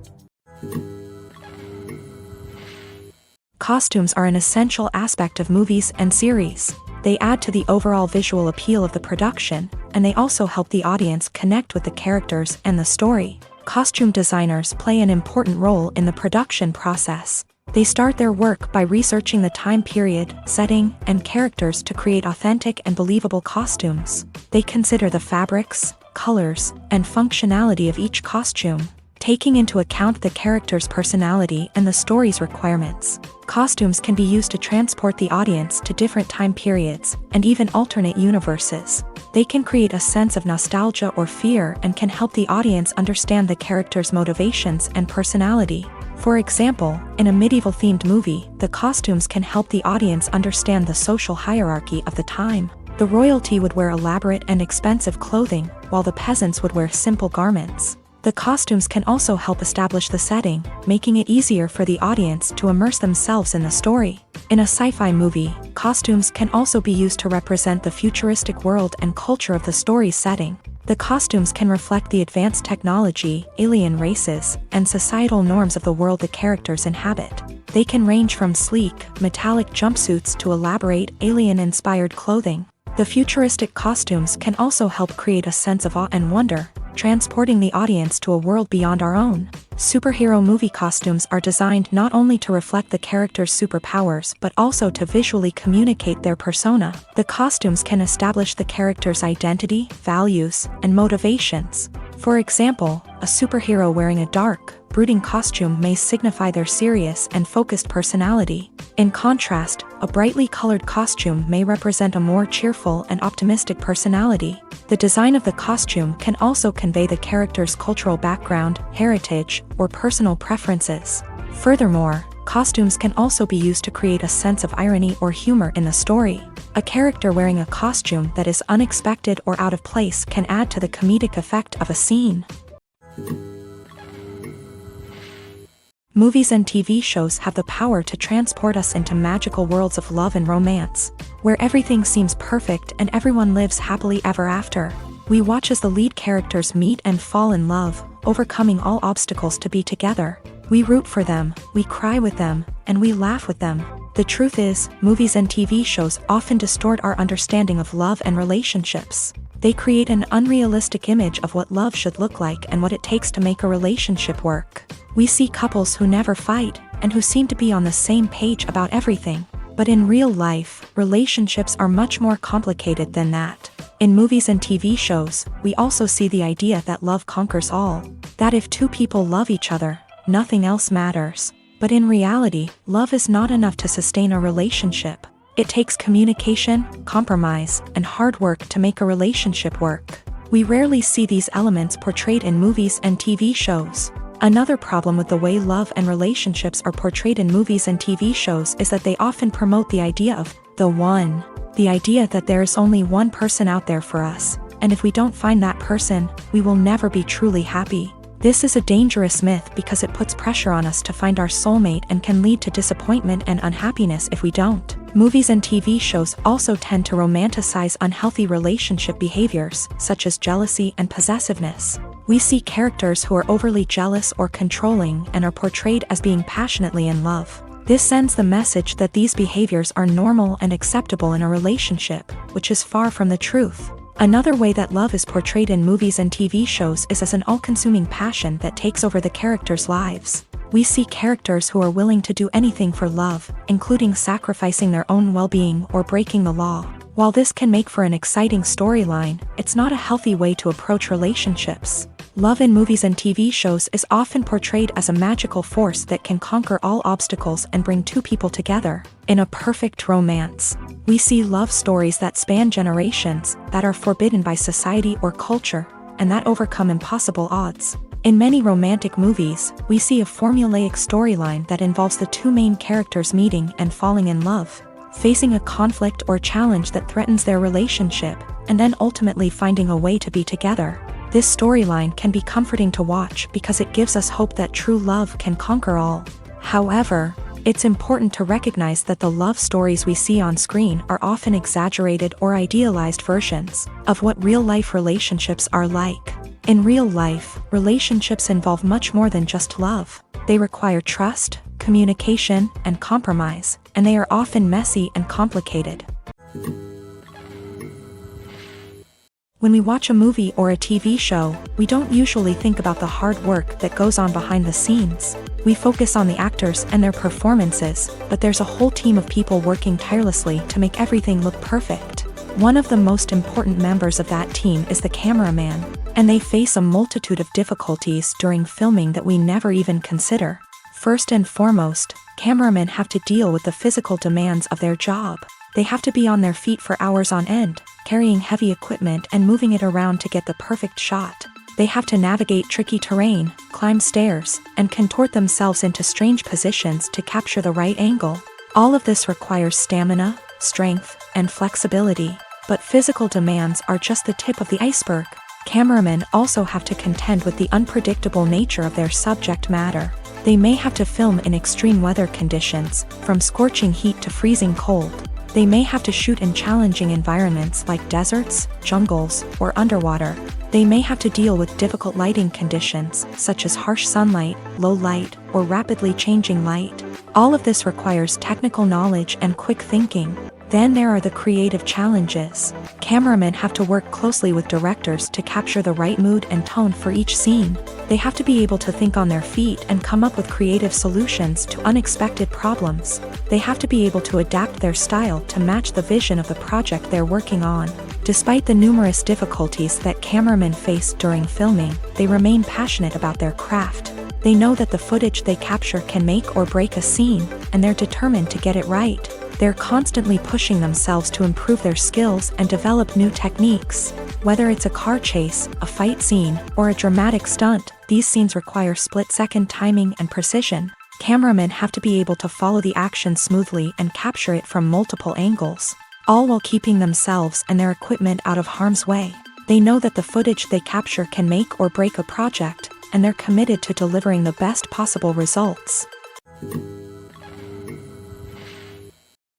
Costumes are an essential aspect of movies and series. They add to the overall visual appeal of the production, and they also help the audience connect with the characters and the story. Costume designers play an important role in the production process. They start their work by researching the time period, setting, and characters to create authentic and believable costumes. They consider the fabrics, colors, and functionality of each costume, taking into account the character's personality and the story's requirements. Costumes can be used to transport the audience to different time periods and even alternate universes. They can create a sense of nostalgia or fear and can help the audience understand the character's motivations and personality. For example, in a medieval-themed movie, the costumes can help the audience understand the social hierarchy of the time. The royalty would wear elaborate and expensive clothing, while the peasants would wear simple garments. The costumes can also help establish the setting, making it easier for the audience to immerse themselves in the story. In a sci-fi movie, costumes can also be used to represent the futuristic world and culture of the story's setting. The costumes can reflect the advanced technology, alien races, and societal norms of the world the characters inhabit. They can range from sleek, metallic jumpsuits to elaborate, alien-inspired clothing. The futuristic costumes can also help create a sense of awe and wonder, transporting the audience to a world beyond our own. Superhero movie costumes are designed not only to reflect the character's superpowers but also to visually communicate their persona. The costumes can establish the character's identity, values, and motivations. For example, a superhero wearing a dark, brooding costume may signify their serious and focused personality. In contrast, a brightly colored costume may represent a more cheerful and optimistic personality. The design of the costume can also convey the character's cultural background, heritage, or personal preferences. Furthermore, costumes can also be used to create a sense of irony or humor in the story. A character wearing a costume that is unexpected or out of place can add to the comedic effect of a scene. Movies and TV shows have the power to transport us into magical worlds of love and romance, where everything seems perfect and everyone lives happily ever after. We watch as the lead characters meet and fall in love, overcoming all obstacles to be together. We root for them, we cry with them, and we laugh with them. The truth is, movies and TV shows often distort our understanding of love and relationships. They create an unrealistic image of what love should look like and what it takes to make a relationship work. We see couples who never fight, and who seem to be on the same page about everything. But in real life, relationships are much more complicated than that. In movies and TV shows, we also see the idea that love conquers all. That if two people love each other, nothing else matters. But in reality, love is not enough to sustain a relationship. It takes communication, compromise, and hard work to make a relationship work. We rarely see these elements portrayed in movies and TV shows. Another problem with the way love and relationships are portrayed in movies and TV shows is that they often promote the idea of the one. The idea that there is only one person out there for us, and if we don't find that person, we will never be truly happy. This is a dangerous myth because it puts pressure on us to find our soulmate and can lead to disappointment and unhappiness if we don't. Movies and TV shows also tend to romanticize unhealthy relationship behaviors, such as jealousy and possessiveness. We see characters who are overly jealous or controlling and are portrayed as being passionately in love. This sends the message that these behaviors are normal and acceptable in a relationship, which is far from the truth. Another way that love is portrayed in movies and TV shows is as an all-consuming passion that takes over the characters' lives. We see characters who are willing to do anything for love, including sacrificing their own well-being or breaking the law. While this can make for an exciting storyline, it's not a healthy way to approach relationships. Love in movies and TV shows is often portrayed as a magical force that can conquer all obstacles and bring two people together. In a perfect romance, we see love stories that span generations, that are forbidden by society or culture, and that overcome impossible odds. In many romantic movies, we see a formulaic storyline that involves the two main characters meeting and falling in love, facing a conflict or challenge that threatens their relationship, and then ultimately finding a way to be together. This storyline can be comforting to watch because it gives us hope that true love can conquer all. However, it's important to recognize that the love stories we see on screen are often exaggerated or idealized versions of what real-life relationships are like. In real life, relationships involve much more than just love. They require trust, communication, and compromise, and they are often messy and complicated. When we watch a movie or a TV show, we don't usually think about the hard work that goes on behind the scenes. We focus on the actors and their performances, but there's a whole team of people working tirelessly to make everything look perfect. One of the most important members of that team is the cameraman, and they face a multitude of difficulties during filming that we never even consider. First and foremost, cameramen have to deal with the physical demands of their job. They have to be on their feet for hours on end, carrying heavy equipment and moving it around to get the perfect shot. They have to navigate tricky terrain, climb stairs, and contort themselves into strange positions to capture the right angle. All of this requires stamina, strength, and flexibility. But physical demands are just the tip of the iceberg. Cameramen also have to contend with the unpredictable nature of their subject matter. They may have to film in extreme weather conditions, from scorching heat to freezing cold. They may have to shoot in challenging environments like deserts, jungles, or underwater. They may have to deal with difficult lighting conditions, such as harsh sunlight, low light, or rapidly changing light. All of this requires technical knowledge and quick thinking. Then there are the creative challenges. Cameramen have to work closely with directors to capture the right mood and tone for each scene. They have to be able to think on their feet and come up with creative solutions to unexpected problems. They have to be able to adapt their style to match the vision of the project they're working on. Despite the numerous difficulties that cameramen face during filming, they remain passionate about their craft. They know that the footage they capture can make or break a scene, and they're determined to get it right. They're constantly pushing themselves to improve their skills and develop new techniques. Whether it's a car chase, a fight scene, or a dramatic stunt, these scenes require split-second timing and precision. Cameramen have to be able to follow the action smoothly and capture it from multiple angles, all while keeping themselves and their equipment out of harm's way. They know that the footage they capture can make or break a project, and they're committed to delivering the best possible results.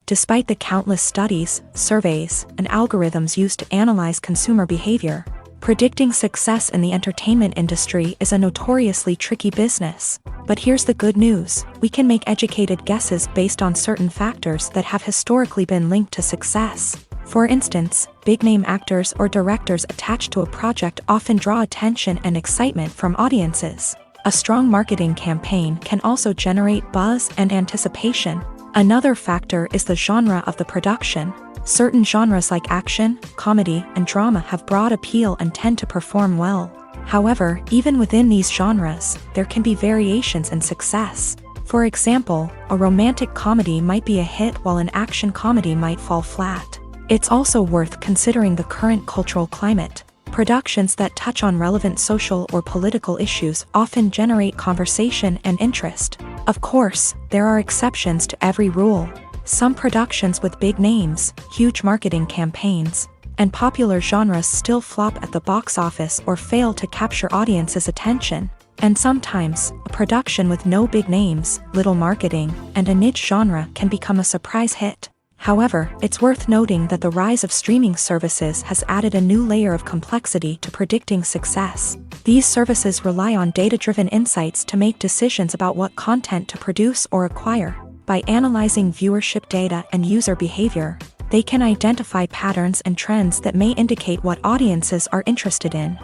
Despite the countless studies, surveys, and algorithms used to analyze consumer behavior, predicting success in the entertainment industry is a notoriously tricky business. But here's the good news: we can make educated guesses based on certain factors that have historically been linked to success. For instance, big-name actors or directors attached to a project often draw attention and excitement from audiences. A strong marketing campaign can also generate buzz and anticipation. Another factor is the genre of the production. Certain genres like action, comedy, and drama have broad appeal and tend to perform well. However, even within these genres, there can be variations in success. For example, a romantic comedy might be a hit while an action comedy might fall flat. It's also worth considering the current cultural climate. Productions that touch on relevant social or political issues often generate conversation and interest. Of course, there are exceptions to every rule. Some productions with big names, huge marketing campaigns, and popular genres still flop at the box office or fail to capture audiences' attention. And sometimes, a production with no big names, little marketing, and a niche genre can become a surprise hit. However, it's worth noting that the rise of streaming services has added a new layer of complexity to predicting success. These services rely on data-driven insights to make decisions about what content to produce or acquire. By analyzing viewership data and user behavior, they can identify patterns and trends that may indicate what audiences are interested in.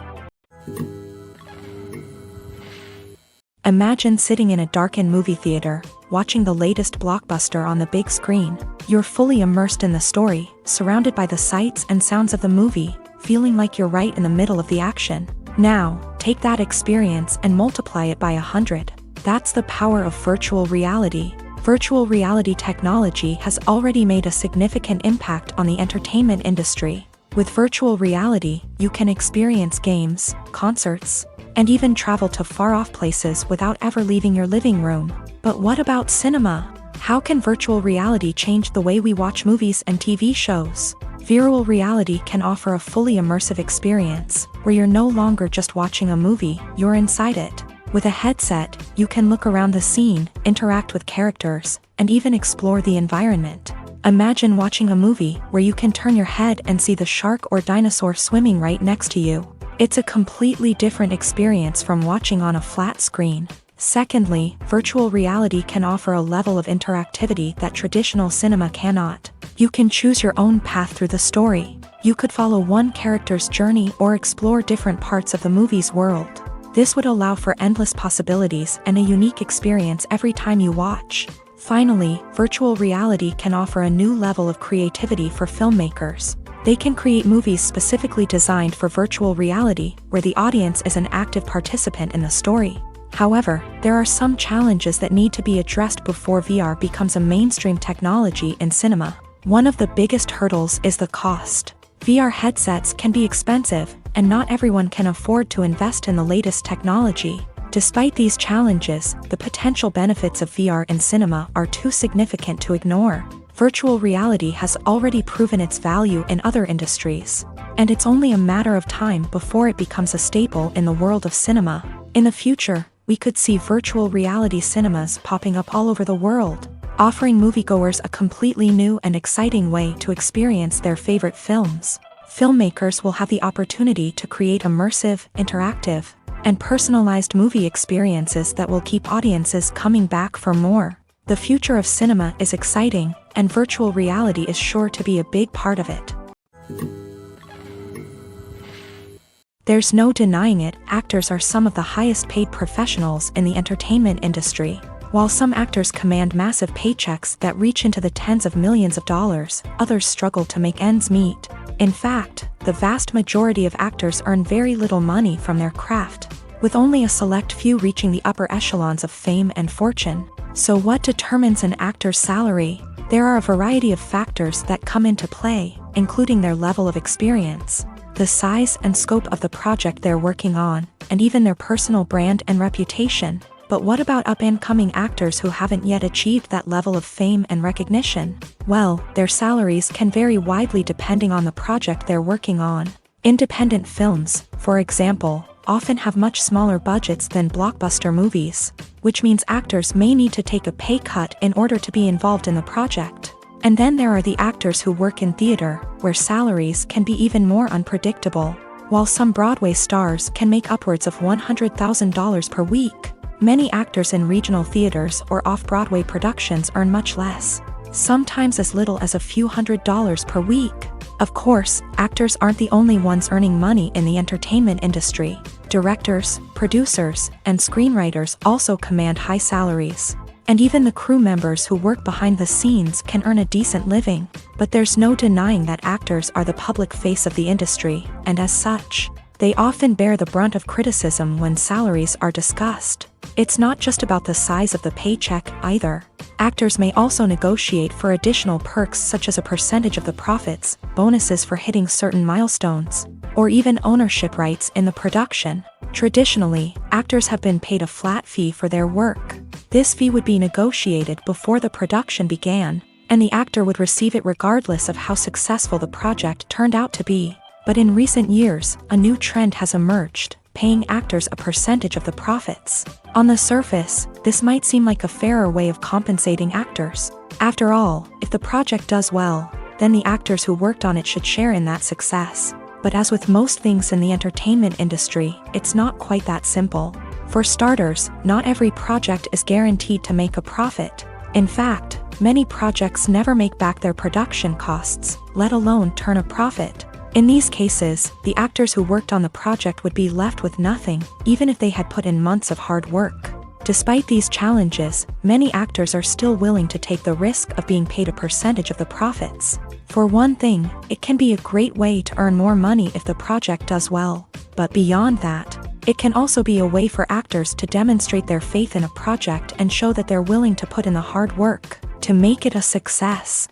Imagine sitting in a darkened movie theater, watching the latest blockbuster on the big screen. You're fully immersed in the story, surrounded by the sights and sounds of the movie, feeling like you're right in the middle of the action. Now, take that experience and multiply it by 100. That's the power of virtual reality. Virtual reality technology has already made a significant impact on the entertainment industry. With virtual reality, you can experience games, concerts, and even travel to far-off places without ever leaving your living room. But what about cinema? How can virtual reality change the way we watch movies and TV shows? Virtual reality can offer a fully immersive experience, where you're no longer just watching a movie, you're inside it. With a headset, you can look around the scene, interact with characters, and even explore the environment. Imagine watching a movie where you can turn your head and see the shark or dinosaur swimming right next to you. It's a completely different experience from watching on a flat screen. Secondly, virtual reality can offer a level of interactivity that traditional cinema cannot. You can choose your own path through the story. You could follow one character's journey or explore different parts of the movie's world. This would allow for endless possibilities and a unique experience every time you watch. Finally, virtual reality can offer a new level of creativity for filmmakers. They can create movies specifically designed for virtual reality, where the audience is an active participant in the story. However, there are some challenges that need to be addressed before VR becomes a mainstream technology in cinema. One of the biggest hurdles is the cost. VR headsets can be expensive, and not everyone can afford to invest in the latest technology. Despite these challenges, the potential benefits of VR in cinema are too significant to ignore. Virtual reality has already proven its value in other industries, and it's only a matter of time before it becomes a staple in the world of cinema. In the future, we could see virtual reality cinemas popping up all over the world, offering moviegoers a completely new and exciting way to experience their favorite films. Filmmakers will have the opportunity to create immersive, interactive, and personalized movie experiences that will keep audiences coming back for more. The future of cinema is exciting, and virtual reality is sure to be a big part of it. There's no denying it, actors are some of the highest paid professionals in the entertainment industry. While some actors command massive paychecks that reach into the tens of millions of dollars, others struggle to make ends meet. In fact, the vast majority of actors earn very little money from their craft, with only a select few reaching the upper echelons of fame and fortune. So what determines an actor's salary? There are a variety of factors that come into play, including their level of experience, the size and scope of the project they're working on, and even their personal brand and reputation. But what about up-and-coming actors who haven't yet achieved that level of fame and recognition? Well, their salaries can vary widely depending on the project they're working on. Independent films, for example, often have much smaller budgets than blockbuster movies, which means actors may need to take a pay cut in order to be involved in the project. And then there are the actors who work in theater, where salaries can be even more unpredictable. While some Broadway stars can make upwards of $100,000 per week, many actors in regional theaters or off-Broadway productions earn much less, sometimes as little as a few $100s per week. Of course, actors aren't the only ones earning money in the entertainment industry. Directors, producers, and screenwriters also command high salaries. And even the crew members who work behind the scenes can earn a decent living. But there's no denying that actors are the public face of the industry, and as such, they often bear the brunt of criticism when salaries are discussed. It's not just about the size of the paycheck, either. Actors may also negotiate for additional perks such as a percentage of the profits, bonuses for hitting certain milestones, or even ownership rights in the production. Traditionally, actors have been paid a flat fee for their work. This fee would be negotiated before the production began, and the actor would receive it regardless of how successful the project turned out to be. But in recent years, a new trend has emerged, paying actors a percentage of the profits. On the surface, this might seem like a fairer way of compensating actors. After all, if the project does well, then the actors who worked on it should share in that success. But as with most things in the entertainment industry, it's not quite that simple. For starters, not every project is guaranteed to make a profit. In fact, many projects never make back their production costs, let alone turn a profit. In these cases, the actors who worked on the project would be left with nothing, even if they had put in months of hard work. Despite these challenges, many actors are still willing to take the risk of being paid a percentage of the profits. For one thing, it can be a great way to earn more money if the project does well. But beyond that, it can also be a way for actors to demonstrate their faith in a project and show that they're willing to put in the hard work to make it a success.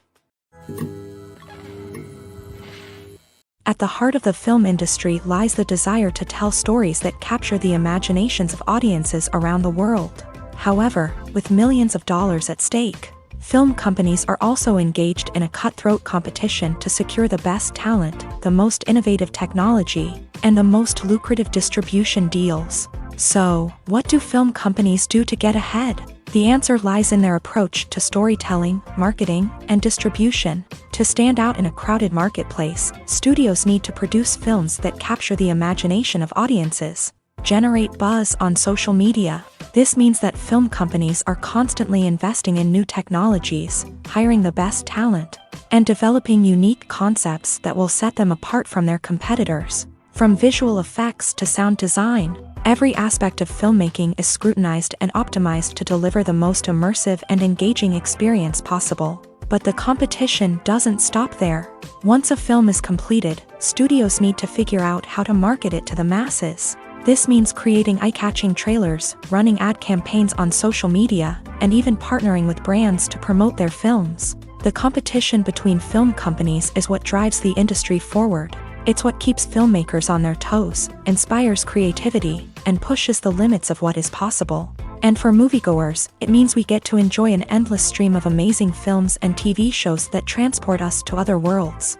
At the heart of the film industry lies the desire to tell stories that capture the imaginations of audiences around the world. However, with millions of dollars at stake, film companies are also engaged in a cutthroat competition to secure the best talent, the most innovative technology, and the most lucrative distribution deals. So, what do film companies do to get ahead? The answer lies in their approach to storytelling, marketing, and distribution. To stand out in a crowded marketplace, studios need to produce films that capture the imagination of audiences, generate buzz on social media, This means that film companies are constantly investing in new technologies, hiring the best talent, and developing unique concepts that will set them apart from their competitors. From visual effects to sound design, every aspect of filmmaking is scrutinized and optimized to deliver the most immersive and engaging experience possible. But the competition doesn't stop there. Once a film is completed, studios need to figure out how to market it to the masses. This means creating eye-catching trailers, running ad campaigns on social media, and even partnering with brands to promote their films. The competition between film companies is what drives the industry forward. It's what keeps filmmakers on their toes, inspires creativity, and pushes the limits of what is possible. And for moviegoers, it means we get to enjoy an endless stream of amazing films and TV shows that transport us to other worlds.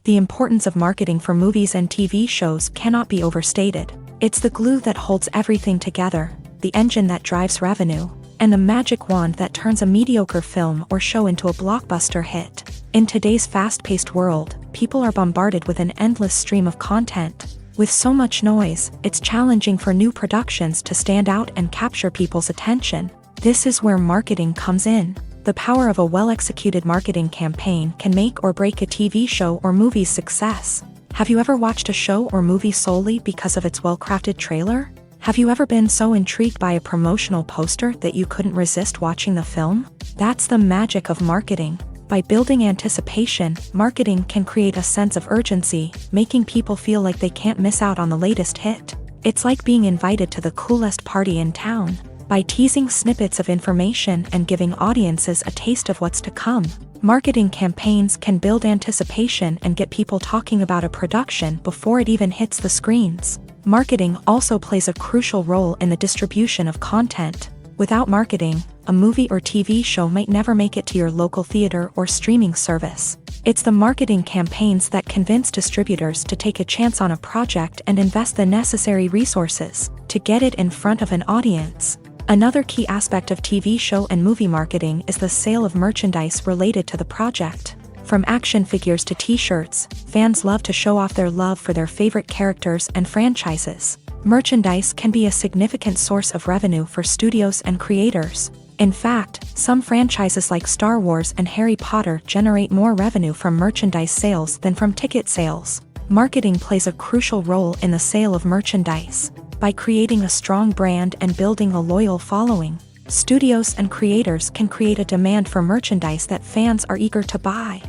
The importance of marketing for movies and TV shows cannot be overstated. It's the glue that holds everything together, the engine that drives revenue, and the magic wand that turns a mediocre film or show into a blockbuster hit. In today's fast-paced world, people are bombarded with an endless stream of content. With so much noise, it's challenging for new productions to stand out and capture people's attention. This is where marketing comes in. The power of a well-executed marketing campaign can make or break a TV show or movie's success. Have you ever watched a show or movie solely because of its well-crafted trailer? Have you ever been so intrigued by a promotional poster that you couldn't resist watching the film? That's the magic of marketing. By building anticipation, marketing can create a sense of urgency, making people feel like they can't miss out on the latest hit. It's like being invited to the coolest party in town. By teasing snippets of information and giving audiences a taste of what's to come, marketing campaigns can build anticipation and get people talking about a production before it even hits the screens. Marketing also plays a crucial role in the distribution of content. Without marketing, a movie or TV show might never make it to your local theater or streaming service. It's the marketing campaigns that convince distributors to take a chance on a project and invest the necessary resources to get it in front of an audience. Another key aspect of TV show and movie marketing is the sale of merchandise related to the project. From action figures to t-shirts, fans love to show off their love for their favorite characters and franchises. Merchandise can be a significant source of revenue for studios and creators. In fact, some franchises like Star Wars and Harry Potter generate more revenue from merchandise sales than from ticket sales. Marketing plays a crucial role in the sale of merchandise. By creating a strong brand and building a loyal following, studios and creators can create a demand for merchandise that fans are eager to buy.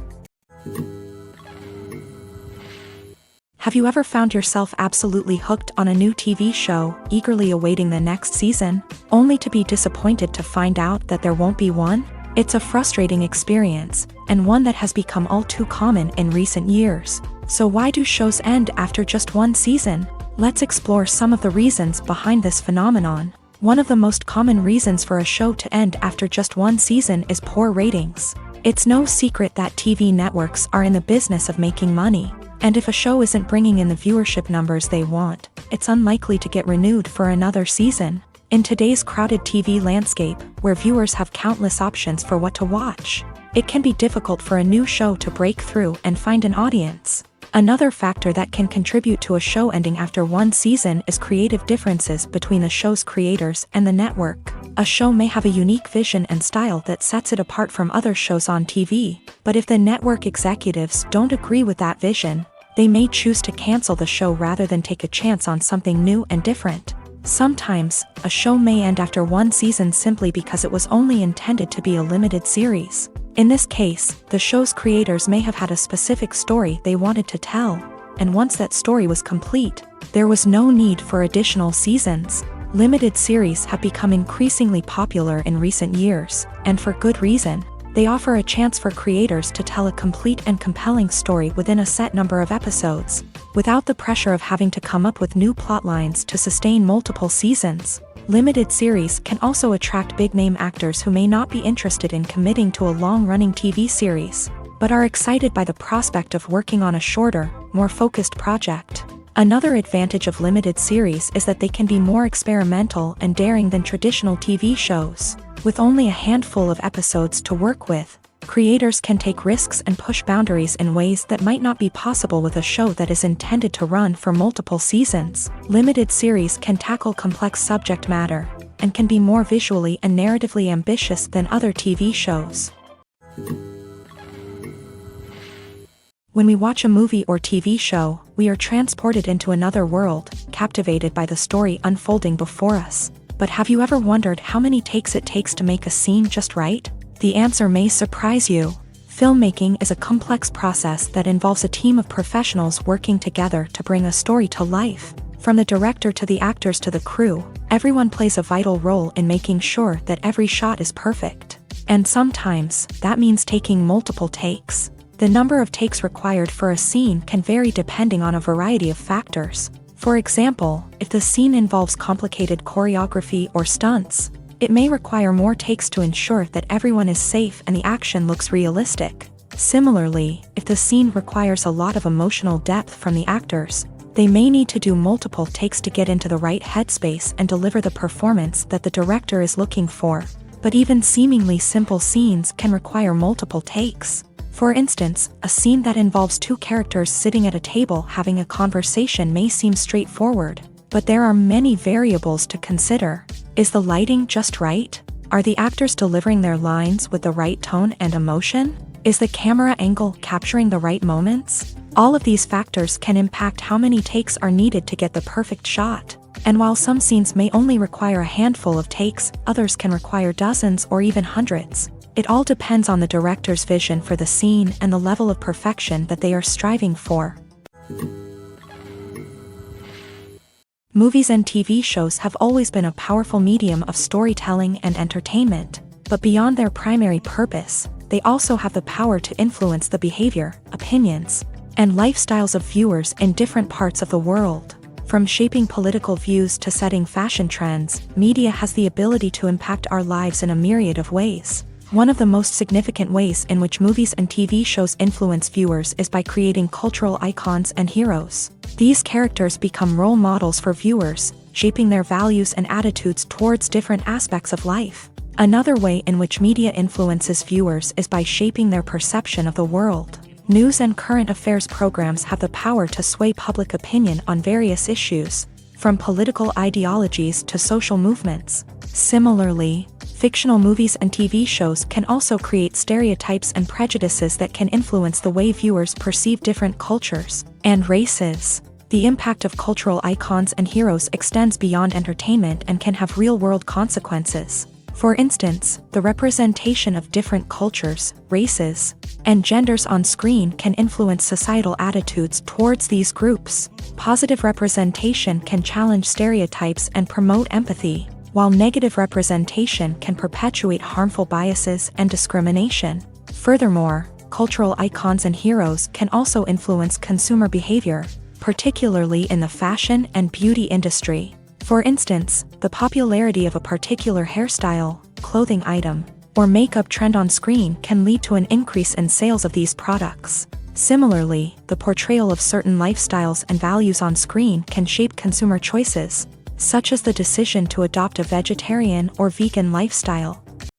Have you ever found yourself absolutely hooked on a new TV show, eagerly awaiting the next season, only to be disappointed to find out that there won't be one? It's a frustrating experience, and one that has become all too common in recent years. So why do shows end after just one season? Let's explore some of the reasons behind this phenomenon. One of the most common reasons for a show to end after just one season is poor ratings. It's no secret that TV networks are in the business of making money, and if a show isn't bringing in the viewership numbers they want, it's unlikely to get renewed for another season. In today's crowded TV landscape, where viewers have countless options for what to watch, it can be difficult for a new show to break through and find an audience. Another factor that can contribute to a show ending after one season is creative differences between the show's creators and the network. A show may have a unique vision and style that sets it apart from other shows on TV, but if the network executives don't agree with that vision, they may choose to cancel the show rather than take a chance on something new and different. Sometimes, a show may end after one season simply because it was only intended to be a limited series. In this case, the show's creators may have had a specific story they wanted to tell, and once that story was complete, there was no need for additional seasons. Limited series have become increasingly popular in recent years, and for good reason. They offer a chance for creators to tell a complete and compelling story within a set number of episodes, without the pressure of having to come up with new plotlines to sustain multiple seasons. Limited series can also attract big-name actors who may not be interested in committing to a long-running TV series, but are excited by the prospect of working on a shorter, more focused project. Another advantage of limited series is that they can be more experimental and daring than traditional TV shows. With only a handful of episodes to work with, Creators can take risks and push boundaries in ways that might not be possible with a show that is intended to run for multiple seasons. Limited series can tackle complex subject matter and can be more visually and narratively ambitious than other TV shows. When we watch a movie or TV show, we are transported into another world, captivated by the story unfolding before us. But have you ever wondered how many takes it takes to make a scene just right? The answer may surprise you. Filmmaking is a complex process that involves a team of professionals working together to bring a story to life. From the director to the actors to the crew, everyone plays a vital role in making sure that every shot is perfect. And sometimes, that means taking multiple takes. The number of takes required for a scene can vary depending on a variety of factors. For example, if the scene involves complicated choreography or stunts, it may require more takes to ensure that everyone is safe and the action looks realistic. Similarly, if the scene requires a lot of emotional depth from the actors, they may need to do multiple takes to get into the right headspace and deliver the performance that the director is looking for. But even seemingly simple scenes can require multiple takes. For instance, a scene that involves two characters sitting at a table having a conversation may seem straightforward, but there are many variables to consider. Is the lighting just right? Are the actors delivering their lines with the right tone and emotion? Is the camera angle capturing the right moments? All of these factors can impact how many takes are needed to get the perfect shot. And while some scenes may only require a handful of takes, others can require dozens or even hundreds. It all depends on the director's vision for the scene and the level of perfection that they are striving for. Movies and TV shows have always been a powerful medium of storytelling and entertainment, but beyond their primary purpose, they also have the power to influence the behavior, opinions, and lifestyles of viewers in different parts of the world. From shaping political views to setting fashion trends, media has the ability to impact our lives in a myriad of ways. One of the most significant ways in which movies and TV shows influence viewers is by creating cultural icons and heroes. These characters become role models for viewers, shaping their values and attitudes towards different aspects of life. Another way in which media influences viewers is by shaping their perception of the world. News and current affairs programs have the power to sway public opinion on various issues, from political ideologies to social movements. Similarly, fictional movies and TV shows can also create stereotypes and prejudices that can influence the way viewers perceive different cultures and races. The impact of cultural icons and heroes extends beyond entertainment and can have real-world consequences. For instance, the representation of different cultures, races, and genders on screen can influence societal attitudes towards these groups. Positive representation can challenge stereotypes and promote empathy, while negative representation can perpetuate harmful biases and discrimination. Furthermore, cultural icons and heroes can also influence consumer behavior, particularly in the fashion and beauty industry. For instance, the popularity of a particular hairstyle, clothing item, or makeup trend on screen can lead to an increase in sales of these products. Similarly, the portrayal of certain lifestyles and values on screen can shape consumer choices, such as the decision to adopt a vegetarian or vegan lifestyle.